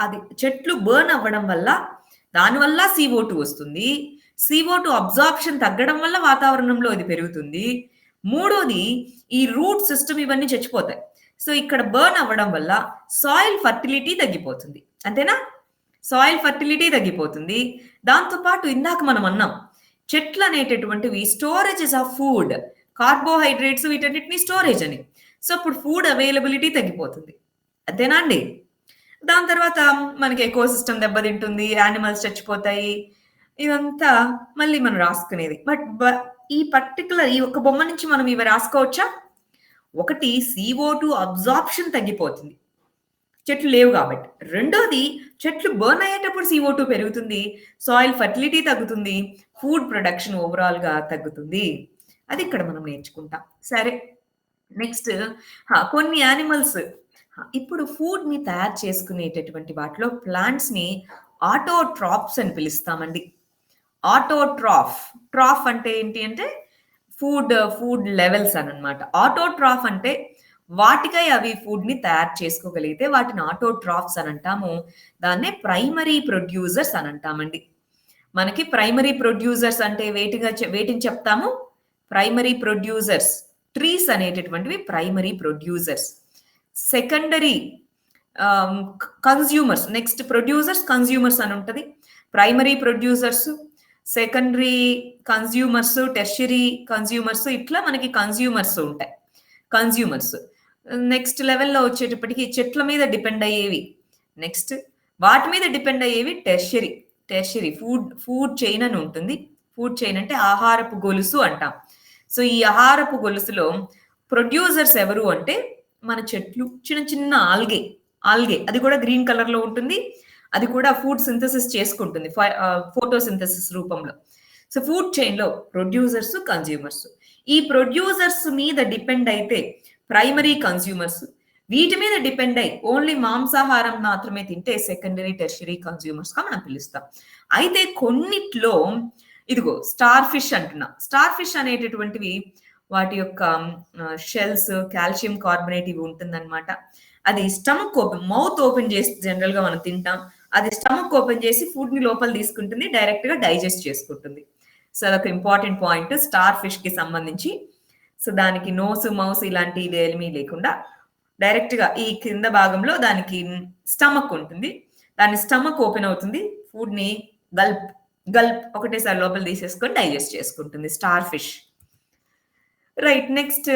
అది చెట్లు బర్న్ అవ్వడం వల్ల దానివల్ల CO2 వస్తుంది. CO2 అబ్జార్ప్షన్ తగ్గడం వల్ల వాతావరణంలో ఇది పెరుగుతుంది. మూడోది, ఈ రూట్ సిస్టమ్ ఇవన్నీ చచ్చిపోతాయి. సో ఇక్కడ బర్న్ అవ్వడం వల్ల సాయిల్ ఫర్టిలిటీ తగ్గిపోతుంది. అంతేనా? సాయిల్ ఫర్టిలిటీ తగ్గిపోతుంది. దాంతోపాటు ఇందాక మనం అన్నాం, చెట్లు అనేటటువంటివి స్టోరేజెస్ ఆఫ్ ఫుడ్, కార్బోహైడ్రేట్స్ వీటన్నిటిని స్టోరేజ్ అని. సో, అప్పుడు ఫుడ్ అవైలబిలిటీ తగ్గిపోతుంది. అంతేనా అండి? దాని తర్వాత మనకి ఎకో సిస్టమ్ దెబ్బతింటుంది. యానిమల్స్ చచ్చిపోతాయి. ఇదంతా మళ్ళీ మనం రాసుకునేది. ఈ పర్టిక్యులర్ ఈ ఒక్క బొమ్మ నుంచి మనం ఇవి రాసుకోవచ్చా? ఒకటి CO2 అబ్జార్ప్షన్ తగ్గిపోతుంది. చెట్లు లేవు గాబట్టి. రెండోది చెట్లు బర్న్ అయ్యేటప్పుడు CO2 పెరుగుతుంది. సాయిల్ ఫెర్టిలిటీ తగ్గుతుంది. ఫుడ్ ప్రొడక్షన్ ఓవరాల్‌గా తగ్గుతుంది. అది ఇక్కడ మనం నేర్చుకుంటాం. సరే. నెక్స్ట్ కొన్ని యానిమల్స్ ఇప్పుడు ఫుడ్‌ని తయారు చేసుకునేటటువంటి వాటిలో ప్లాంట్స్‌ని ఆటోట్రాఫ్స్ అని పిలుస్తామండి. ఆటోట్రాఫ్. ట్రాఫ్ అంటే ఏంటి అంటే ఫుడ్ లెవెల్స్ అననమాట. ఆటోట్రాఫ్ అంటే వాటికై అవి ఫుడ్‌ని తయారు చేసుకోగలిగితే వాటిని ఆటోట్రాఫ్స్ అనంటాము. దాన్నే ప్రైమరీ ప్రొడ్యూసర్స్ అనంటామండి. మనకి ప్రైమరీ ప్రొడ్యూసర్స్ అంటే వేటిని చెప్తాము? Primary producers. ట్రీస్ అనేటటువంటివి primary producers. Secondary consumers. Next producers, consumers అని ఉంటది. Primary producers, secondary consumers, tertiary consumers ఇట్లా మనకి కన్స్యూమర్స్ ఉంటాయి. కన్స్యూమర్స్. నెక్స్ట్ లెవెల్‌లో వచ్చేటప్పటికి చెట్ల మీద డిపెండ్ అయ్యేవి. నెక్స్ట్ వాటి మీద డిపెండ్ అయ్యేవి టెర్షియరీ. టెర్షియరీ ఫుడ్ చైన్ అని ఉంటుంది. ఫుడ్ చైన్ అంటే ఆహారపు గొలుసు అంటాం. సో, ఈ ఆహారపు గొలుసులో ప్రొడ్యూసర్స్ ఎవరు అంటే మన చెట్లు చిన్న చిన్న ఆల్గే అది కూడా గ్రీన్ కలర్‌లో ఉంటుంది. అది కూడా ఫుడ్ సింథసిస్ చేసుకుంటుంది. ఫోటోసింథసిస్ రూపంలో. సో, ఫుడ్ చైన్‌లో ప్రొడ్యూసర్స్, కన్స్యూమర్స్. ఈ ప్రొడ్యూసర్స్ మీద డిపెండ్ అయితే ప్రైమరీ కన్స్యూమర్స్. వీటి మీద డిపెండ్ అయ్యి ఓన్లీ మాంసాహారం మాత్రమే తింటే సెకండరీ, టెర్షియరీ కన్స్యూమర్స్‌గా మనం పిలుస్తాం. అయితే కొన్నిట్లో ఇదిగో స్టార్ ఫిష్ అంటున్నా. స్టార్ ఫిష్ అనేటటువంటివి వాటి యొక్క షెల్స్, కాల్షియం కార్బోనేట్ ఇవి ఉంటుందన్నమాట. అది మౌత్ ఓపెన్ చేసి జనరల్‌గా మనం తింటాం. అది స్టమక్ ఓపెన్ చేసి ఫుడ్‌ని లోపల తీసుకుంటుంది. డైరెక్ట్‌గా డైజెస్ట్ చేసుకుంటుంది. సో, అదొక ఇంపార్టెంట్ పాయింట్ స్టార్ ఫిష్‌కి సంబంధించి. సో, దానికి నోసు, మౌస్ ఇలాంటిది ఏమీ లేకుండా డైరెక్ట్‌గా ఈ కింద భాగంలో దానికి స్టమక్ ఉంటుంది. దాని స్టమక్ ఓపెన్ అవుతుంది. ఫుడ్‌ని గల్ప్, గల్ప్ ఒకటేసారి లోపల తీసేసుకొని డైజెస్ట్ చేసుకుంటుంది స్టార్ ఫిష్. రైట్. నెక్స్ట్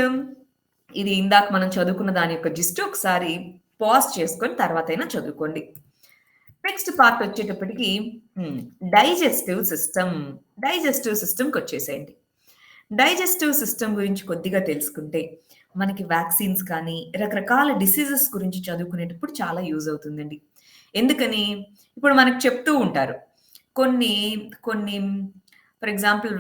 ఇది ఇందాక మనం చదువుకున్న దాని యొక్క జిస్ట్ ఒకసారి పాజ్ చేసుకొని తర్వాతైనా చదువుకోండి. నెక్స్ట్ పార్ట్ వచ్చేటప్పటికి డైజెస్టివ్ సిస్టమ్. డైజెస్టివ్ సిస్టమ్‌కి వచ్చేసేయండి. డైజెస్టివ్ సిస్టమ్ గురించి కొద్దిగా తెలుసుకుంటే మనకి వ్యాక్సిన్స్ కానీ రకరకాల డిసీజెస్ గురించి చదువుకునేటప్పుడు చాలా యూజ్ అవుతుందండి. ఎందుకని ఇప్పుడు మనకు చెప్తూ ఉంటారు. కొన్ని కొన్ని ఫర్ ఎగ్జాంపుల్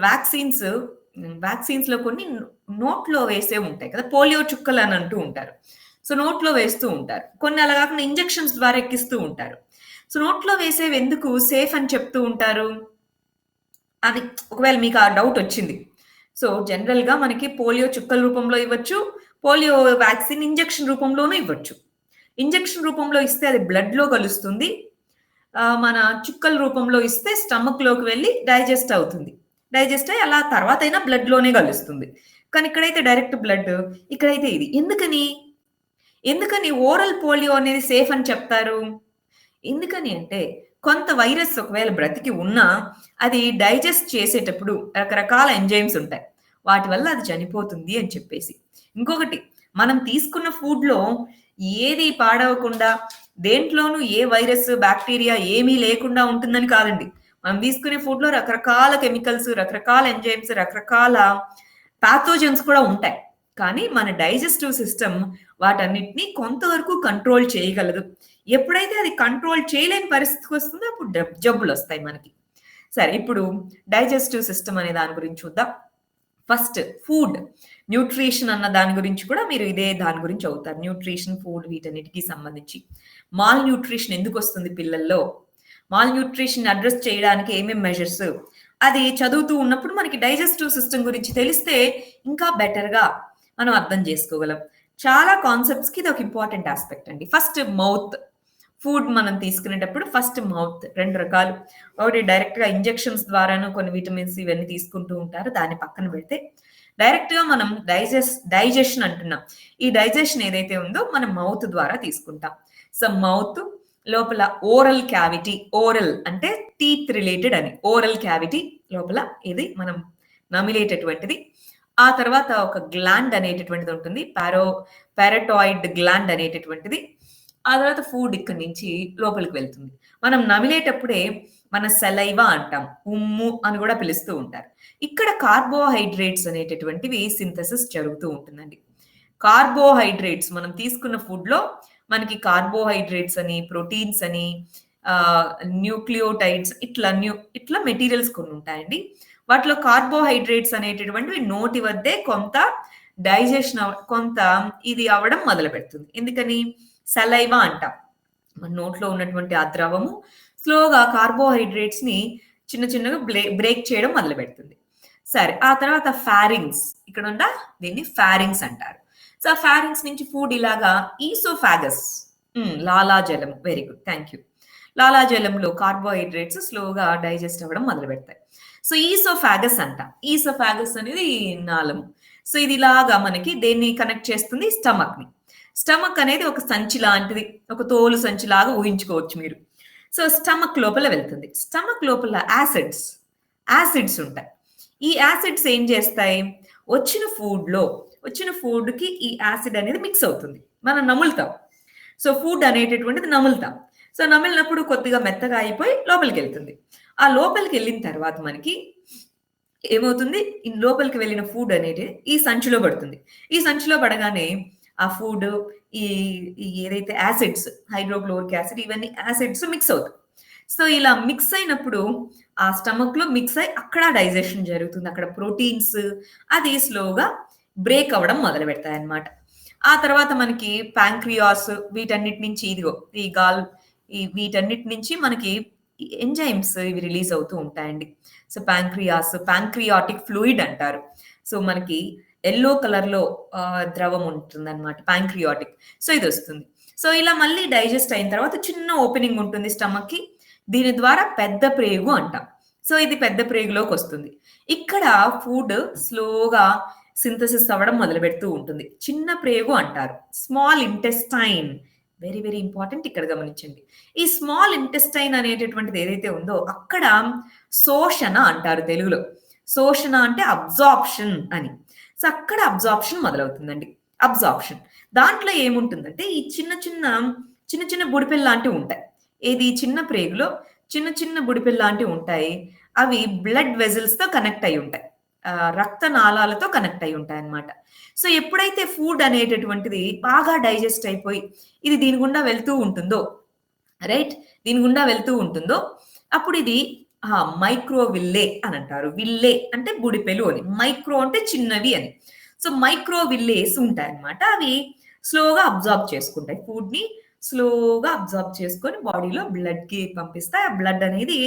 వ్యాక్సిన్స్‌లో కొన్ని నోట్లో వేసేవి ఉంటాయి కదా! పోలియో చుక్కలు అని అంటూ ఉంటారు. సో, నోట్లో వేస్తూ ఉంటారు. కొన్ని అలా కాకుండా ఇంజెక్షన్స్ ద్వారా ఎక్కిస్తూ ఉంటారు. సో, నోట్లో వేసేవి ఎందుకు సేఫ్ అని చెప్తూ ఉంటారు? అది ఒకవేళ మీకు ఆ డౌట్ వచ్చింది. సో, జనరల్‌గా మనకి పోలియో చుక్కల రూపంలో ఇవ్వచ్చు. పోలియో వ్యాక్సిన్ ఇంజెక్షన్ రూపంలోనూ ఇవ్వచ్చు. ఇంజెక్షన్ రూపంలో ఇస్తే అది బ్లడ్‌లో కలుస్తుంది. మన చుక్కల రూపంలో ఇస్తే స్టమక్‌లోకి వెళ్లి డైజెస్ట్ అవుతుంది. డైజెస్ట్ అయ్యి అలా తర్వాతైనా బ్లడ్‌లోనే కలుస్తుంది. కానీ ఇక్కడైతే డైరెక్ట్ బ్లడ్. ఇక్కడైతే ఇది. ఎందుకని ఓరల్ పోలియో అనేది సేఫ్ అని చెప్తారు? ఎందుకని అంటే కొంత వైరస్ ఒకవేళ బ్రతికి ఉన్నా అది డైజెస్ట్ చేసేటప్పుడు రకరకాల ఎంజైమ్స్ ఉంటాయి. వాటి వల్ల అది చనిపోతుంది అని చెప్పేసి. ఇంకొకటి మనం తీసుకున్న ఫుడ్‌లో ఏది పాడవకుండా దేంట్లోనూ ఏ వైరస్, బాక్టీరియా ఏమీ లేకుండా ఉంటుందని కాదండి. మనం తీసుకునే ఫుడ్‌లో రకరకాల కెమికల్స్, రకరకాల ఎంజైమ్స్, రకరకాల పాథోజన్స్ కూడా ఉంటాయి. కానీ మన డైజెస్టివ్ సిస్టమ్ వాటన్నిటిని కొంతవరకు కంట్రోల్ చేయగలదు. ఎప్పుడైతే అది కంట్రోల్ చేయలేని పరిస్థితికొస్తుందో అప్పుడు జబ్బులొస్తాయి మనకి. సరే ఇప్పుడు డైజెస్టివ్ సిస్టమ్ అనే దాని గురించి చూద్దాం. ఫస్ట్ ఫుడ్, న్యూట్రిషన్ అన్న దాని గురించి కూడా మీరు ఇదే దాని గురించి చదువుతారు. న్యూట్రిషన్, ఫుడ్ వీటన్నిటికి సంబంధించి. మాల్ న్యూట్రిషన్ ఎందుకొస్తుంది పిల్లల్లో? మాల్ న్యూట్రిషన్ అడ్రెస్ చేయడానికి ఏమేం మెజర్స్? అది చదువుతూ ఉన్నప్పుడు మనకి డైజెస్టివ్ సిస్టమ్ గురించి తెలిస్తే ఇంకా బెటర్‌గా మనం అర్థం చేసుకోగలం. చాలా కాన్సెప్ట్స్‌కి ఇదొక ఇంపార్టెంట్ యాస్పెక్ట్ అండి. First mouth. ఫుడ్ మనం తీసుకునేటప్పుడు ఫస్ట్ మౌత్ 2 రకాలు. ఒకటి డైరెక్ట్‌గా ఇంజెక్షన్స్ ద్వారాను కొన్ని విటమిన్స్ ఇవన్నీ తీసుకుంటూ ఉంటారు. దాన్ని పక్కన పెడితే డైరెక్ట్‌గా మనం డైజెషన్ అంటున్నాం. ఈ డైజెషన్ ఏదైతే ఉందో మనం మౌత్ ద్వారా తీసుకుంటాం. సో, మౌత్ లోపల ఓరల్ క్యావిటీ. ఓరల్ అంటే టీత్ రిలేటెడ్ అని. ఓరల్ క్యావిటీ లోపల ఇది మనం నమిలేటటువంటిది. ఆ తర్వాత ఒక గ్లాండ్ అనేటటువంటిది ఉంటుంది. పారటాయిడ్ గ్లాండ్ అనేటటువంటిది. ఆ తర్వాత ఫుడ్ ఇక్కడి నుంచి లోపలికి వెళ్తుంది. మనం నమిలేటప్పుడే మన సలైవా అంటాం. ఉమ్ము అని గూడా పిలుస్తూ ఉంటారు. ఇక్కడ కార్బోహైడ్రేట్స్ అనేటటువంటివి సింథసిస్ జరుగుతూ ఉంటుందండి. కార్బోహైడ్రేట్స్ మనం తీసుకున్న ఫుడ్‌లో మనకి కార్బోహైడ్రేట్స్ అని, ప్రోటీన్స్ అని, ఆహ్, న్యూక్లియోటైడ్స్ ఇట్లా మెటీరియల్స్ కొన్నుంటాయండి. వాటిలో కార్బోహైడ్రేట్స్ అనేటటువంటివి నోటి వద్దే కొంత కొంత ఇది అవ్వడం మొదలుపెడుతుంది. ఎందుకని? సలైవా అంటాం. మన నోట్లో ఉన్నటువంటి ఆ ద్రవము స్లోగా కార్బోహైడ్రేట్స్‌ని చిన్న చిన్నగా బ్రేక్ చేయడం మొదలుపెడుతుంది. సరే. ఆ తర్వాత ఫారింగ్స్ ఇక్కడుందా? దీన్ని ఫారింగ్స్ అంటారు. సో, ఆ ఫారింగ్స్ నుంచి ఫుడ్ ఇలాగా ఈసోఫాగస్ లాలాజలం. Very good. Thank you. లాలాజలంలో కార్బోహైడ్రేట్స్ స్లోగా డైజెస్ట్ అవ్వడం మొదలుపెడతాయి. సో, ఈసోఫాగస్ అంటాం. ఈసోఫాగస్ అనేది నాళము. సో, ఇది ఇలాగా మనకి దేన్ని కనెక్ట్ చేస్తుంది? స్టమక్‌ని. స్టమక్ అనేది ఒక సంచి లాంటిది. ఒక తోలు సంచిలాగా ఊహించుకోవచ్చు మీరు. సో, స్టమక్ లోపల వెళ్తుంది. స్టమక్ లోపల యాసిడ్స్ ఉంటాయి. ఈ యాసిడ్స్ ఏం చేస్తాయి? వచ్చిన ఫుడ్‌కి ఈ యాసిడ్ అనేది మిక్స్ అవుతుంది. మనం నములుతాం. సో, ఫుడ్ అనేటటువంటిది నములుతాం. సో, నమిలినప్పుడు కొద్దిగా మెత్తగా అయిపోయి లోపలికెళ్తుంది. ఆ లోపలికెళ్ళిన తర్వాత మనకి ఏమవుతుంది? ఈ లోపలికి వెళ్ళిన ఫుడ్ అనేది ఈ సంచిలో పడుతుంది. ఈ సంచిలో పడగానే ఆ ఫుడ్ ఈ ఈ ఏదైతే యాసిడ్స్ హైడ్రోక్లోరిక్ యాసిడ్ ఇవన్నీ యాసిడ్స్ మిక్స్ అవుతాయి. సో, ఇలా మిక్స్ అయినప్పుడు ఆ స్టమక్‌లో మిక్స్ అయ్యి అక్కడ డైజెషన్ జరుగుతుంది. అక్కడ ప్రోటీన్స్ అది స్లోగా బ్రేక్ అవ్వడం మొదలుపెడతాయన్నమాట. ఆ తర్వాత మనకి పాంక్రియాస్ వీటన్నిటి నుంచి ఇదిగో ఈ గాల్ వీటన్నిటి నుంచి మనకి ఎంజైమ్స్ ఇవి రిలీజ్ అవుతూ ఉంటాయండి. సో, పాంక్రియాటిక్ ఫ్లూయిడ్ అంటారు. సో, మనకి యెల్లో కలర్‌లో ద్రవం ఉంటుందన్నమాట పాంక్రియాటిక్. సో, ఇదొస్తుంది. సో, ఇలా మళ్ళీ డైజెస్ట్ అయిన తర్వాత చిన్న ఓపెనింగ్ ఉంటుంది స్టమక్‌కి. దీని ద్వారా పెద్ద ప్రేగు అంటాం. సో, ఇది పెద్ద ప్రేగులోకొస్తుంది. ఇక్కడ ఫుడ్ స్లోగా సింథసిస్ అవ్వడం మొదలుపెడుతూ ఉంటుంది. చిన్న ప్రేగు అంటారు. Small intestine very, very important ఇక్కడ గమనించండి. ఈ స్మాల్ ఇంటెస్టైన్ అనేటటువంటిది ఏదైతే ఉందో అక్కడ శోషణ అంటారు తెలుగులో. శోషణ అంటే అబ్జార్ప్షన్ అని. సో, అక్కడ అబ్జార్ప్షన్ మొదలవుతుందండి. అబ్జార్ప్షన్. దాంట్లో ఏముంటుందంటే ఈ చిన్న చిన్న బుడిపెల్లాంటివి ఉంటాయి. ఏది చిన్న ప్రేగులో చిన్న చిన్న బుడిపెల్లాంటివి ఉంటాయి. అవి బ్లడ్ వెసెల్స్‌తో కనెక్ట్ అయ్యి ఉంటాయి. రక్త నాళాలతో కనెక్ట్ అయ్యి ఉంటాయన్నమాట. సో, ఎప్పుడైతే ఫుడ్ అనేటటువంటిది బాగా డైజెస్ట్ అయిపోయి ఇది దీని గుండా వెళ్తూ ఉంటుందో రైట్? దీని గుండా వెళ్తూ ఉంటుందో అప్పుడు ఇది మైక్రోవిల్లే అని అంటారు. విల్లే అంటే బుడిపెలు అని. మైక్రో అంటే చిన్నవి అని. సో, మైక్రో విల్లేస్ ఉంటాయన్నమాట. అవి స్లోగా అబ్జార్బ్ చేసుకుంటాయి. ఫుడ్‌ని స్లోగా అబ్జార్బ్ చేసుకొని బాడీలో బ్లడ్‌కి పంపిస్తాయి. ఆ బ్లడ్ అనేది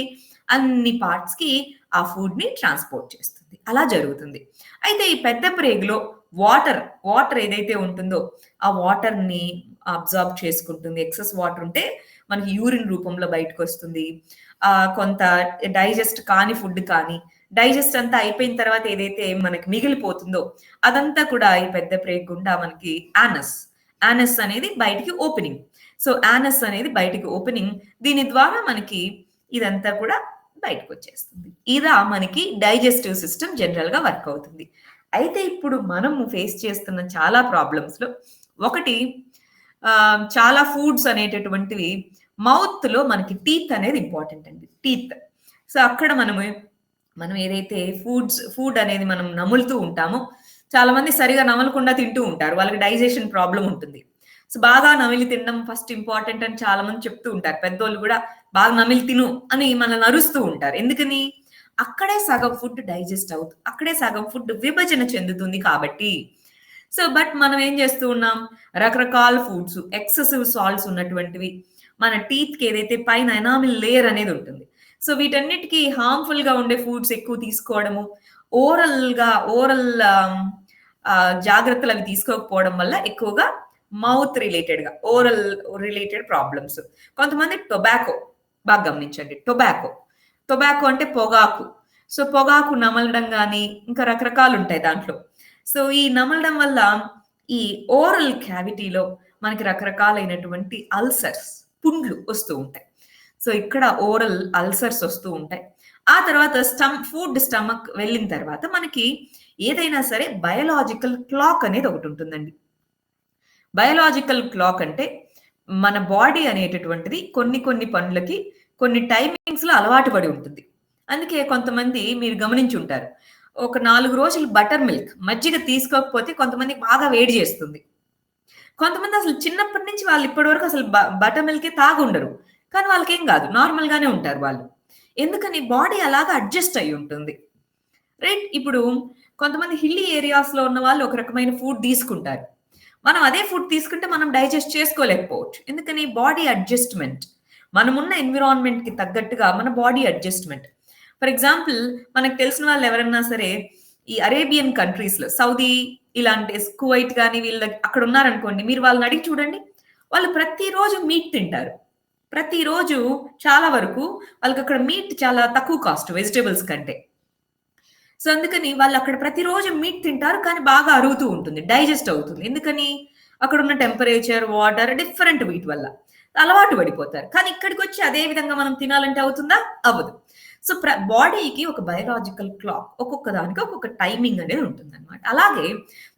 అన్ని పార్ట్స్‌కి ఆ ఫుడ్‌ని ట్రాన్స్‌పోర్ట్ చేస్తుంది. అలా జరుగుతుంది. అయితే ఈ పెద్ద ప్రేగులో వాటర్ ఏదైతే ఉంటుందో ఆ వాటర్‌ని అబ్జార్బ్ చేసుకుంటుంది. ఎక్సెస్ వాటర్ ఉంటే మనకి యూరిన్ రూపంలో బయటకొస్తుంది. కొంత డైజెస్ట్ కాని ఫుడ్ కానీ, డైజెస్ట్ అంతా అయిపోయిన తర్వాత ఏదైతే మనకి మిగిలిపోతుందో అదంతా కూడా ఈ పెద్ద ప్రేగు గుండా మనకి యానస్ అనేది బయటికి ఓపెనింగ్. సో, యానస్ అనేది బయటికి ఓపెనింగ్. దీని ద్వారా మనకి ఇదంతా కూడా బయటకొచ్చేస్తుంది. ఇలా మనకి డైజెస్టివ్ సిస్టమ్ జనరల్‌గా వర్క్ అవుతుంది. అయితే ఇప్పుడు మనము ఫేస్ చేస్తున్న చాలా ప్రాబ్లమ్స్‌లో ఒకటి చాలా ఫుడ్స్ అనేటటువంటివి మౌత్‌లో మనకి టీత్ అనేది ఇంపార్టెంట్ అండి. టీత్. సో, అక్కడ మనం ఏదైతే ఫుడ్ అనేది మనం నములుతూ ఉంటామో చాలామంది సరిగ్గా నమలకుండా తింటూ ఉంటారు. వాళ్ళకి డైజెషన్ ప్రాబ్లమ్ ఉంటుంది. సో, బాగా నమిలి తినడం ఫస్ట్ ఇంపార్టెంట్ అని చాలామంది చెప్తూ ఉంటారు. పెద్దోళ్ళు గూడా బాగా నమిలి తిను అని మనల్ని అరుస్తూ ఉంటారు. ఎందుకని? అక్కడే సగం ఫుడ్ డైజెస్ట్ అవుతుంది. అక్కడే సగం ఫుడ్ విభజన చెందుతుంది కాబట్టి. సో, బట్ మనం ఏం చేస్తూ ఉన్నాం? రకరకాల ఫుడ్స్, ఎక్సెసివ్ సాల్ట్స్ ఉన్నటువంటివి, మన టీత్‌కి ఏదైతే పైన ఎనామిల్ లేయర్ అనేది ఉంటుంది. సో, వీటన్నిటికి హార్మ్‌ఫుల్‌గా ఉండే ఫుడ్స్ ఎక్కువ తీసుకోవడము, ఓరల్ జాగ్రత్తలు అవి తీసుకోకపోవడం వల్ల ఎక్కువగా మౌత్ రిలేటెడ్‌గా, రిలేటెడ్ ప్రాబ్లమ్స్. కొంతమంది బాగా గమనించండి. టొబాకో అంటే పొగాకు. సో, పొగాకు నమలడం గాని, ఇంకా రకరకాలుంటాయి దాంట్లో. సో, ఈ నమలడం వల్ల ఈ ఓరల్ క్యావిటీలో మనకి రకరకాలైనటువంటి పుండ్లు వస్తూ ఉంటాయి. సో, ఇక్కడ ఓరల్ అల్సర్స్ వస్తూ ఉంటాయి. ఆ తర్వాత స్టమక్ వెళ్ళిన తర్వాత మనకి ఏదైనా సరే బయోలాజికల్ క్లాక్ అనేది ఒకటుంటుందండి. బయోలాజికల్ క్లాక్ అంటే మన బాడీ అనేటటువంటిది కొన్ని పనులకి కొన్ని టైమింగ్స్‌లో అలవాటు పడి ఉంటుంది. అందుకే కొంతమంది మీరు గమనించుంటారు. ఒక 4 రోజులు బటర్ మిల్క్ మజ్జిగ తీసుకోకపోతే కొంతమందికి బాగా వేడి చేస్తుంది. కొంతమంది అసలు చిన్నప్పటి నుంచి వాళ్ళు ఇప్పటి వరకు అసలు బటర్ మిల్కే తాగుండరు. కానీ వాళ్ళకేం గాదు. నార్మల్‌గానే ఉంటారు వాళ్ళు. ఎందుకని బాడీ అలాగా అడ్జస్ట్ అయ్యి ఉంటుంది. రైట్? ఇప్పుడు కొంతమంది హిల్లీ ఏరియాస్‌లో ఉన్న వాళ్ళు ఒక రకమైన ఫుడ్ తీసుకుంటారు. మనం అదే ఫుడ్ తీసుకుంటే మనం డైజెస్ట్ చేసుకోలేకపోవచ్చు. ఎందుకని బాడీ అడ్జస్ట్‌మెంట్. మనమున్న ఎన్విరాన్మెంట్‌కి తగ్గట్టుగా మన బాడీ అడ్జస్ట్‌మెంట్. ఫర్ ఎగ్జాంపుల్ మనకు తెలిసిన వాళ్ళు ఎవరన్నా సరే ఈ అరేబియన్ కంట్రీస్‌లో సౌదీ ఇలాంటి కువైట్ గాని వీళ్ళ అక్కడ ఉన్నారనుకోండి. మీరు వాళ్ళని అడిగి చూడండి. వాళ్ళు ప్రతిరోజు మీట్ తింటారు. ప్రతిరోజు చాలా వరకు వాళ్ళకక్కడ మీట్ చాలా తక్కువ కాస్ట్ వెజిటబుల్స్ కంటే. సో, అందుకని వాళ్ళక్కడ ప్రతిరోజు మీట్ తింటారు. కానీ బాగా అరుగుతూ ఉంటుంది. డైజెస్ట్ అవుతుంది. ఎందుకని? అక్కడున్న టెంపరేచర్, వాటర్ డిఫరెంట్ వీటి వల్ల. అలవాటు పడిపోతారు. కానీ ఇక్కడికొచ్చి అదే విధంగా మనం తినాలంటే అవుతుందా? అవ్వదు. సో, బాడీకి ఒక బయోలాజికల్ క్లాక్. ఒక్కొక్క దానికి ఒక్కొక్క టైమింగ్ అనేది ఉంటుందన్నమాట. అలాగే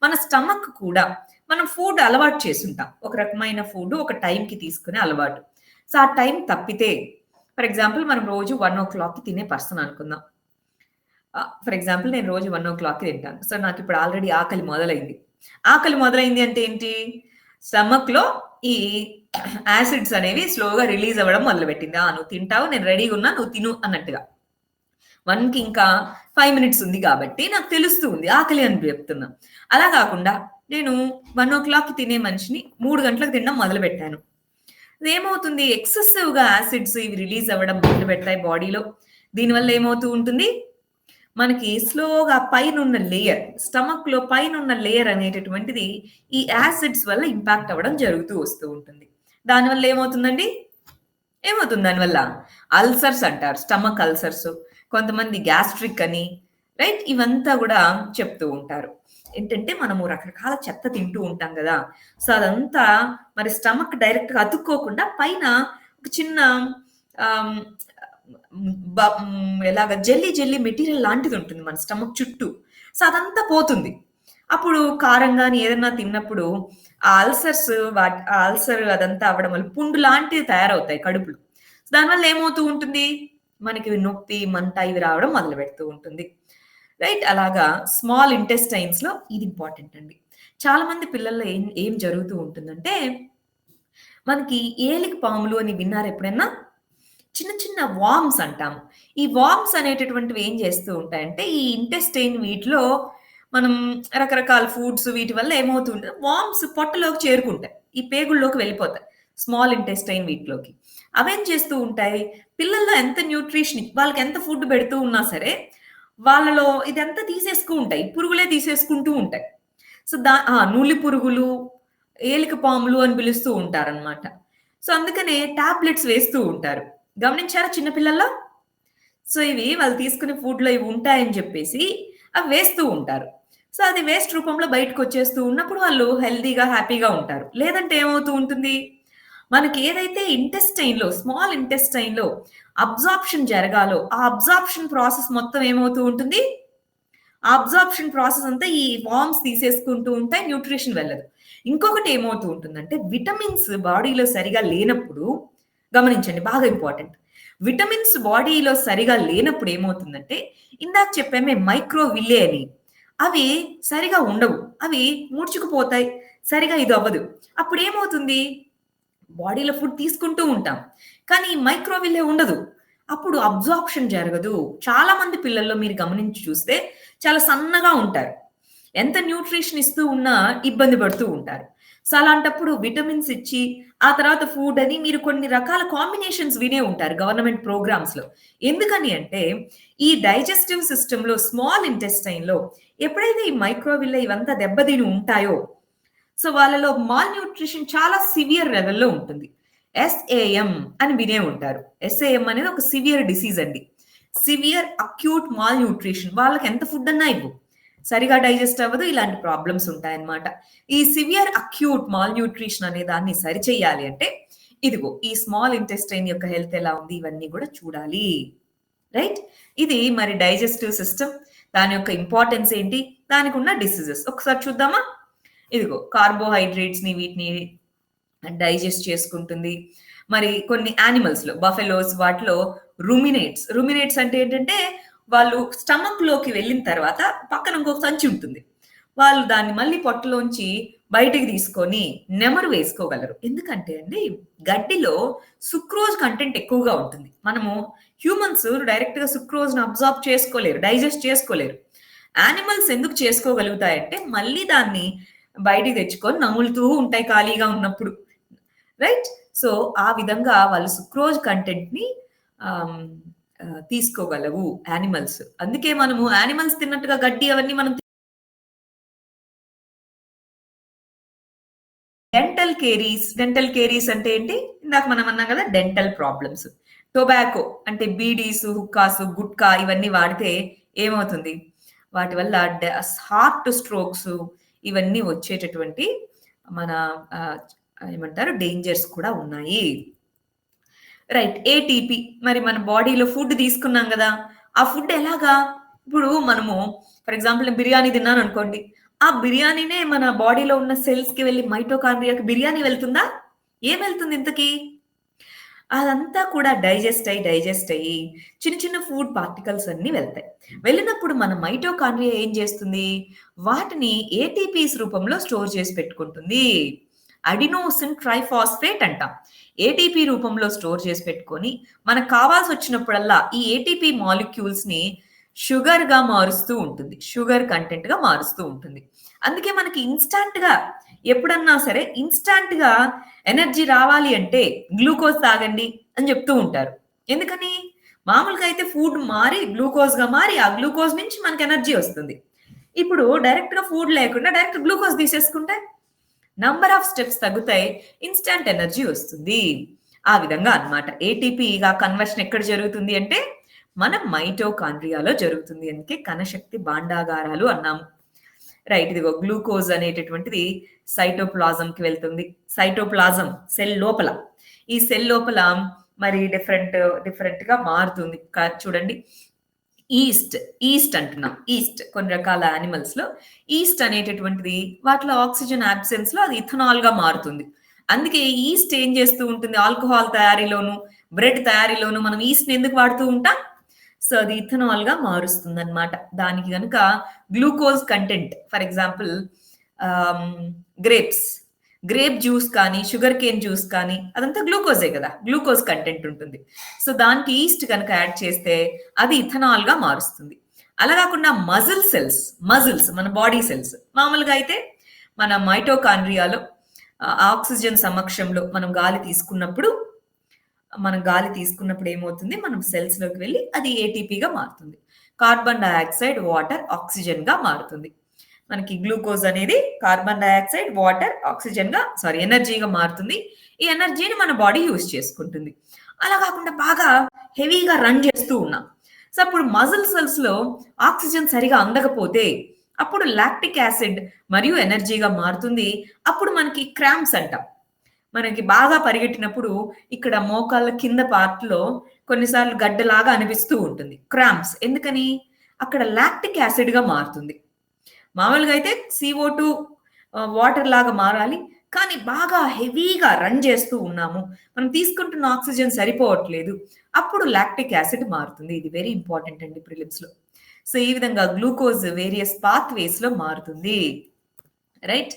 మన స్టమక్ కూడా మనం ఫుడ్ అలవాటు చేసుంటాం. ఒక రకమైన ఫుడ్ ఒక టైంకి తీసుకునే అలవాటు. సో, ఆ టైం తప్పితే ఫర్ ఎగ్జాంపుల్ మనం రోజు 1:00కి తినే పర్సన్ అనుకుందాం. ఫర్ ఎగ్జాంపుల్ నేను రోజు 1:00కి తింటాను. సో, నాకిప్పుడు ఆల్రెడీ ఆకలి మొదలైంది. ఆకలి మొదలైంది అంటే ఏంటి? స్టమక్‌లో ఈ యాసిడ్స్ అనేవి స్లోగా రిలీజ్ అవ్వడం మొదలుపెట్టింది. నువ్వు తింటావు. నేను రెడీగున్నా. నువ్వు తిను అన్నట్టుగా. 1కి ఇంకా 5 మినిట్స్ ఉంది కాబట్టి నాకు తెలుస్తూ ఉంది. ఆకలి అని చెప్తున్నా. అలా కాకుండా నేను 1:00కి తినే మనిషిని 3 గంటలకు తినడం మొదలుపెట్టాను. అదేమవుతుంది? ఎక్సెసివ్‌గా యాసిడ్స్ ఇవి రిలీజ్ అవ్వడం మొదలుపెడతాయి బాడీలో. దీనివల్ల ఏమవుతూ ఉంటుంది? మనకి స్లోగా పైనున్న లేయర్, స్టమక్‌లో పైనున్న లేయర్ అనేటటువంటిది ఈ యాసిడ్స్ వల్ల ఇంపాక్ట్ అవ్వడం జరుగుతూ వస్తూ ఉంటుంది. దానివల్ల ఏమవుతుందండి? ఏమవుతుంది దానివల్ల? అల్సర్స్ అంటారు. Stomach ulcers. కొంతమంది గ్యాస్ట్రిక్ అని, రైట్? ఇవంతా గూడా చెప్తూ ఉంటారు. ఏంటంటే మనము రకరకాల చెత్త తింటూ ఉంటాం గదా! సో, అదంతా మరి స్టమక్ డైరెక్ట్‌గా అతుక్కోకుండా పైన ఒక చిన్న ఆహ్, ఎలాగ జెల్లీ మెటీరియల్ లాంటిదుంటుంది మన స్టమక్ చుట్టూ. సో, అదంతా పోతుంది. అప్పుడు కారం గాని ఏదన్నా తిన్నప్పుడు ఆ అల్సర్స్ ఆ అల్సర్ అదంతా అవ్వడం వల్ల పుండు లాంటివి తయారవుతాయి కడుపులో. దానివల్ల ఏమవుతూ ఉంటుంది? మనకి నొప్పి, మంట ఇవి రావడం మొదలుపెడుతూ ఉంటుంది. రైట్? అలాగా స్మాల్ ఇంటెస్టైన్స్‌లో ఇది ఇంపార్టెంట్ అండి. చాలా మంది పిల్లల్లో ఏం ఏం జరుగుతూ ఉంటుందంటే, మనకి ఏలిక పాములు అని విన్నారా ఎప్పుడన్నా? చిన్న వార్మ్స్ అంటాము. ఈ వార్మ్స్ అనేటటువంటివి ఏం చేస్తూ ఉంటాయంటే, ఈ ఇంటెస్టైన్ వీటిలో మనం రకరకాల ఫుడ్స్ వీటి వల్ల ఏమవుతూ ఉంటది, వార్మ్స్ పొట్టలోకి చేరుకుంటాయి. ఈ పేగుల్లోకి వెళ్ళిపోతాయి. స్మాల్ ఇంటెస్టైన్ వీటిలోకి. అవేం చేస్తూ ఉంటాయి, పిల్లల్లో ఎంత న్యూట్రిషన్ వాళ్ళకి ఎంత ఫుడ్ పెడుతూ ఉన్నా సరే, వాళ్ళలో ఇదంతా తీసేసుకు ఉంటాయి. పురుగులే తీసేసుకుంటూ ఉంటాయి. సో, నూలి పురుగులు, ఏలిక పాములు అని పిలుస్తూ ఉంటారనమాట. సో, అందుకనే టాబ్లెట్స్ వేస్తూ ఉంటారు. గమనించారా చిన్న పిల్లల్లో? సో, ఇవి వాళ్ళు తీసుకునే ఫుడ్‌లో ఇవి ఉంటాయని జెప్పేసి అవి వేస్తూ ఉంటారు. సో, అది వేస్ట్ రూపంలో బయటకొచ్చేస్తూ ఉన్నప్పుడు వాళ్ళు హెల్తీగా, హ్యాపీగా ఉంటారు. లేదంటే ఏమవుతూ ఉంటుంది, మనకి ఏదైతే ఇంటెస్టైన్‌లో, స్మాల్ ఇంటెస్టైన్‌లో అబ్జార్ప్షన్ జరగాలో, ఆ అబ్జార్ప్షన్ ప్రాసెస్ మొత్తం ఏమవుతూ ఉంటుంది, ఆ అబ్జార్ప్షన్ ప్రాసెస్ అంతా ఈ వార్మ్స్ తీసేసుకుంటూ ఉంటాయి. న్యూట్రిషన్ వెళ్ళదు. ఇంకొకటి ఏమవుతూ ఉంటుందంటే, విటమిన్స్ బాడీలో సరిగా లేనప్పుడు గమనించండి బాగా ఇంపార్టెంట్. విటమిన్స్ బాడీలో సరిగా లేనప్పుడు ఏమవుతుందంటే, ఇందాక చెప్పామే మైక్రోవిల్లే అని. అవి సరిగా ఉండవు. అవి ముడుచుకుపోతాయి. సరిగా ఇది అవ్వదు. అప్పుడేమవుతుంది? బాడీలో ఫుడ్ తీసుకుంటూ ఉంటాం. కానీ మైక్రోవిల్లే ఉండదు. అప్పుడు అబ్జార్ప్షన్ జరగదు. చాలా మంది పిల్లల్లో మీరు గమనించి చూస్తే చాలా సన్నగా ఉంటారు. ఎంత న్యూట్రిషన్ ఇస్తూ ఉన్నా ఇబ్బంది పడుతూ ఉంటారు. సో, అలాంటప్పుడు విటమిన్స్ ఇచ్చి, ఆ తర్వాత ఫుడ్ అని మీరు కొన్ని రకాల కాంబినేషన్స్ వినే ఉంటారు గవర్నమెంట్ ప్రోగ్రామ్స్‌లో. ఎందుకని అంటే, ఈ డైజెస్టివ్ సిస్టమ్‌లో స్మాల్ ఇంటెస్టైన్‌లో ఎప్పుడైతే ఈ మైక్రోవిల్లే ఇవంతా దెబ్బతిని ఉంటాయో, సో, వాళ్ళలో మాల్ న్యూట్రిషన్ చాలా సివియర్ లెవెల్‌లో ఉంటుంది. ఎస్ఏఎం అని వినే ఉంటారు. ఎస్ఏఎం అనేది ఒక సివియర్ డిసీజ్ అండి. Severe acute mall nutrition. వాళ్ళకి ఎంత ఫుడ్ అన్నా ఇవ్వు. సరిగా డైజెస్ట్ అవ్వదు. ఇలాంటి ప్రాబ్లమ్స్ ఉంటాయన్నమాట. ఈ సివియర్ అక్యూట్ మాల్ న్యూట్రిషన్ అనే దాన్ని సరిచేయాలి అంటే, ఇదిగో ఈ స్మాల్ ఇంటెస్టైన్ యొక్క హెల్త్ ఎలా ఉంది ఇవన్నీ గూడా చూడాలి. రైట్? ఇది మరి డైజెస్టివ్ సిస్టమ్ దాని యొక్క ఇంపార్టెన్స్ ఏంటి? దానికున్న డిసీజెస్ ఒకసారి చూద్దామా? ఇదిగో కార్బోహైడ్రేట్స్‌ని వీటిని డైజెస్ట్ చేసుకుంటుంది. మరి కొన్ని యానిమల్స్‌లో బఫెలోస్ వాటిలో రుమినేట్స్ అంటే ఏంటంటే వాళ్ళు స్టమక్‌లోకి వెళ్ళిన తర్వాత పక్కన ఇంకొక సంచి ఉంటుంది. వాళ్ళు దాన్ని మళ్ళీ పొట్టలోంచి బయటికి తీసుకొని నెమరు వేసుకోగలరు. ఎందుకంటే అండి గడ్డిలో సుక్రోజ్ కంటెంట్ ఎక్కువగా ఉంటుంది. మనము హ్యూమన్స్ డైరెక్ట్‌గా సుక్రోజ్‌ని అబ్సార్బ్ చేసుకోలేరు. డైజెస్ట్ చేసుకోలేరు. యానిమల్స్ ఎందుకు చేసుకోగలుగుతాయంటే మళ్ళీ దాన్ని బయటికి తెచ్చుకొని నములుతూ ఉంటాయి ఖాళీగా ఉన్నప్పుడు. రైట్? సో, ఆ విధంగా వాళ్ళు సుక్రోజ్ కంటెంట్‌ని ఆహ్, తీసుకోగలవు యానిమల్స్. అందుకే మనము యానిమల్స్ తిన్నట్టుగా గడ్డి అవన్నీ మనం డెంటల్ కేరీస్ అంటే ఏంటి? ఇందాక మనం అన్నాం కదా! Dental problems. టొబాకో అంటే బీడీస్, హుక్కాస్, గుట్కా ఇవన్నీ వాడితే ఏమవుతుంది? వాటి వల్ల హార్ట్ స్ట్రోక్స్ ఇవన్నీ వచ్చేటటువంటి మన ఆహ్, ఏమంటారు డేంజర్స్ కూడా ఉన్నాయి. రైట్. ఏటీపీ మరి మన బాడీలో ఫుడ్ తీసుకున్నాం గదా! ఆ ఫుడ్ ఎలాగా? ఇప్పుడు మనము ఫర్ ఎగ్జాంపుల్ బిర్యానీ తిన్నాననుకోండి. ఆ బిర్యానీనే మన బాడీలో ఉన్న సెల్స్‌కి వెళ్లి మైటోకాండ్రియాకి బిర్యానీ వెళ్తుందా? ఏం వెళ్తుంది ఇంతకి? అదంతా కూడా డైజెస్ట్ అయ్యి చిన్న చిన్న ఫుడ్ పార్టికల్స్ అన్నీ వెళ్తాయి. వెళ్ళినప్పుడు మన మైటోకాండ్రియా ఏం చేస్తుంది? వాటిని ఏటీపీస్ రూపంలో స్టోర్ చేసి పెట్టుకుంటుంది. అడినోసిన్ ట్రైఫాస్ఫేట్ అంటాం. ఏటీపీ రూపంలో స్టోర్ చేసి పెట్టుకొని, మనకు కావాల్సొచ్చినప్పుడల్లా ఈ ఏటీపీ మాలిక్యూల్స్‌ని షుగర్‌గా మారుస్తూ ఉంటుంది. షుగర్ కంటెంట్‌గా మారుస్తూ ఉంటుంది. అందుకే మనకి ఇన్‌స్టాంట్‌గా ఎప్పుడన్నా సరే ఇన్‌స్టాంట్‌గా ఎనర్జీ రావాలి అంటే గ్లూకోజ్ తాగండి అని చెప్తూ ఉంటారు. ఎందుకని? మామూలుగా అయితే ఫుడ్ మారి గ్లూకోజ్‌గా మారి, ఆ గ్లూకోజ్ నుంచి మనకు ఎనర్జీ వస్తుంది. ఇప్పుడు డైరెక్ట్‌గా ఫుడ్ లేకుండా డైరెక్ట్ గ్లూకోజ్ తీసేసుకుంటే నంబర్ ఆఫ్ స్టెప్స్ తగ్గుతాయి. ఇన్‌స్టాంట్ ఎనర్జీ వస్తుంది. ఆ విధంగా అన్నమాట. ఏటీపీగా కన్వర్షన్ ఎక్కడ జరుగుతుంది అంటే, మన మైటోకాండ్రియాలో జరుగుతుంది. అందుకే కణశక్తి భాండాగారాలు అన్నాము. రైట్. ఇదిగో గ్లూకోజ్ అనేటటువంటిది సైటోప్లాజంకి వెళ్తుంది. సైటోప్లాజం సెల్ లోపల. ఈ సెల్ లోపల మరి డిఫరెంట్‌గా మారుతుంది. చూడండి. ఈస్ట్, ఈస్ట్ అంటున్నాం. ఈస్ట్ కొన్ని రకాల యానిమల్స్‌లో ఈస్ట్ అనేటటువంటిది వాటిలో ఆక్సిజన్ యాబ్సెన్స్‌లో అది ఇథనాల్‌గా మారుతుంది. అందుకే ఈస్ట్ ఏం చేస్తూ ఉంటుంది ఆల్కహాల్ తయారీలోను, బ్రెడ్ తయారీలోను మనం ఈస్ట్‌ని ఎందుకు వాడుతూ ఉంటాం? సో, అది ఇథనాల్‌గా మారుస్తుందన్నమాట. దానికి గనుక గ్లూకోజ్ కంటెంట్ ఫర్ ఎగ్జాంపుల్ ఆహ్, గ్రేప్స్. గ్రేప్ జ్యూస్ కానీ, షుగర్ కేన్ జ్యూస్ కానీ అదంతా గ్లూకోజే కదా! గ్లూకోజ్ కంటెంట్ ఉంటుంది. సో, దానికి ఈస్ట్ గనక యాడ్ చేస్తే అది ఇథనాల్‌గా మారుస్తుంది. అలా కాకుండా మజిల్స్ మన బాడీ సెల్స్. మామూలుగా అయితే మన మైటోకాండ్రియాలో ఆక్సిజన్ సమక్షంలో మనం గాలి తీసుకున్నప్పుడు ఏమవుతుంది? మనం సెల్స్‌లోకి వెళ్లి అది ఏటీపీగా మారుతుంది. కార్బన్ డయాక్సైడ్, వాటర్, ఆక్సిజన్‌గా మారుతుంది. మనకి గ్లూకోజ్ అనేది కార్బన్ డయాక్సైడ్, వాటర్, ఎనర్జీగా మారుతుంది. ఈ ఎనర్జీని మన బాడీ యూజ్ చేసుకుంటుంది. అలా కాకుండా బాగా హెవీగా రన్ చేస్తూ ఉన్నాం. సో, అప్పుడు మజిల్ సెల్స్‌లో ఆక్సిజన్ సరిగా అందకపోతే అప్పుడు లాక్టిక్ యాసిడ్ మరియు ఎనర్జీగా మారుతుంది. అప్పుడు మనకి క్రాంప్స్ అంటాం. మనకి బాగా పరిగెట్టినప్పుడు ఇక్కడ మోకాళ్ళ కింద పార్ట్‌లో కొన్నిసార్లు గడ్డలాగా అనిపిస్తూ ఉంటుంది. క్రాంప్స్ ఎందుకని? అక్కడ లాక్టిక్ యాసిడ్‌గా మారుతుంది. మామూలుగా అయితే సీఓ2 వాటర్ లాగా మారాలి. కానీ బాగా హెవీగా రన్ చేస్తూ ఉన్నాము. మనం తీసుకుంటున్న ఆక్సిజన్ సరిపోవట్లేదు. అప్పుడు లాక్టిక్ యాసిడ్ మారుతుంది. ఇది వెరీ ఇంపార్టెంట్ అండి ప్రిలిమ్స్‌లో. సో, ఈ విధంగా గ్లూకోజ్ వేరియస్ పాత్‌వేస్‌లో మారుతుంది. రైట్?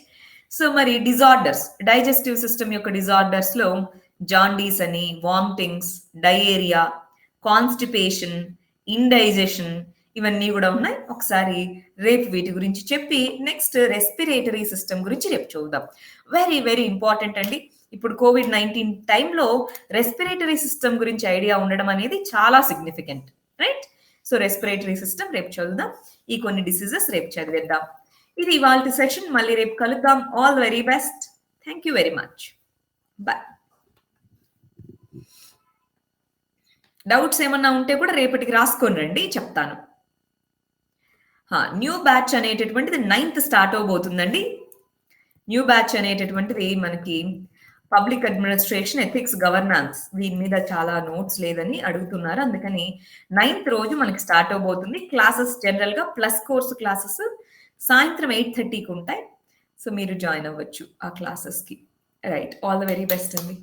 సో, మరి డైజెస్టివ్ సిస్టమ్ యొక్క డిజార్డర్స్‌లో జాండీస్ అని, వామిటింగ్స్, డయేరియా, కాన్‌స్టిపేషన్, ఇండైజెషన్ ఇవన్నీ గూడా ఉన్నాయి. ఒకసారి రేపు వీటి గురించి చెప్పి నెక్స్ట్ రెస్పిరేటరీ సిస్టమ్ గురించి రేపు చూద్దాం. వెరీ ఇంపార్టెంట్ అండి. ఇప్పుడు కోవిడ్-19 టైంలో రెస్పిరేటరీ సిస్టమ్ గురించి ఐడియా ఉండడం అనేది చాలా significant. Right? So, respiratory system రేపు చదువుదాం. ఈ కొన్ని డిసీజెస్ రేపు చదివేద్దాం. ఇది ఇవాల్టి సెషన్. మళ్ళీ రేపు కలుద్దాం. All the very best. Thank you very much. By. Doubts ఏమన్నా ఉంటే కూడా రేపటికి రాసుకొని రండి చెప్తాను. న్యూ బ్యాచ్ అనేటటువంటిది 9థ్ స్టార్ట్ అవ్వబోతుందండి. న్యూ బ్యాచ్ అనేటటువంటిది మనకి పబ్లిక్ అడ్మినిస్ట్రేషన్, ఎథిక్స్, గవర్నెన్స్ దీని మీద చాలా నోట్స్ లేదని అడుగుతున్నారు. అందుకని 9థ్ రోజు మనకి స్టార్ట్ అవ్వబోతుంది. క్లాసెస్ జనరల్‌గా ప్లస్ కోర్స్ క్లాసెస్ సాయంత్రం 8:30కి ఉంటాయి. సో, మీరు జాయిన్ అవ్వచ్చు ఆ క్లాసెస్‌కి. Right. All the very best అండి.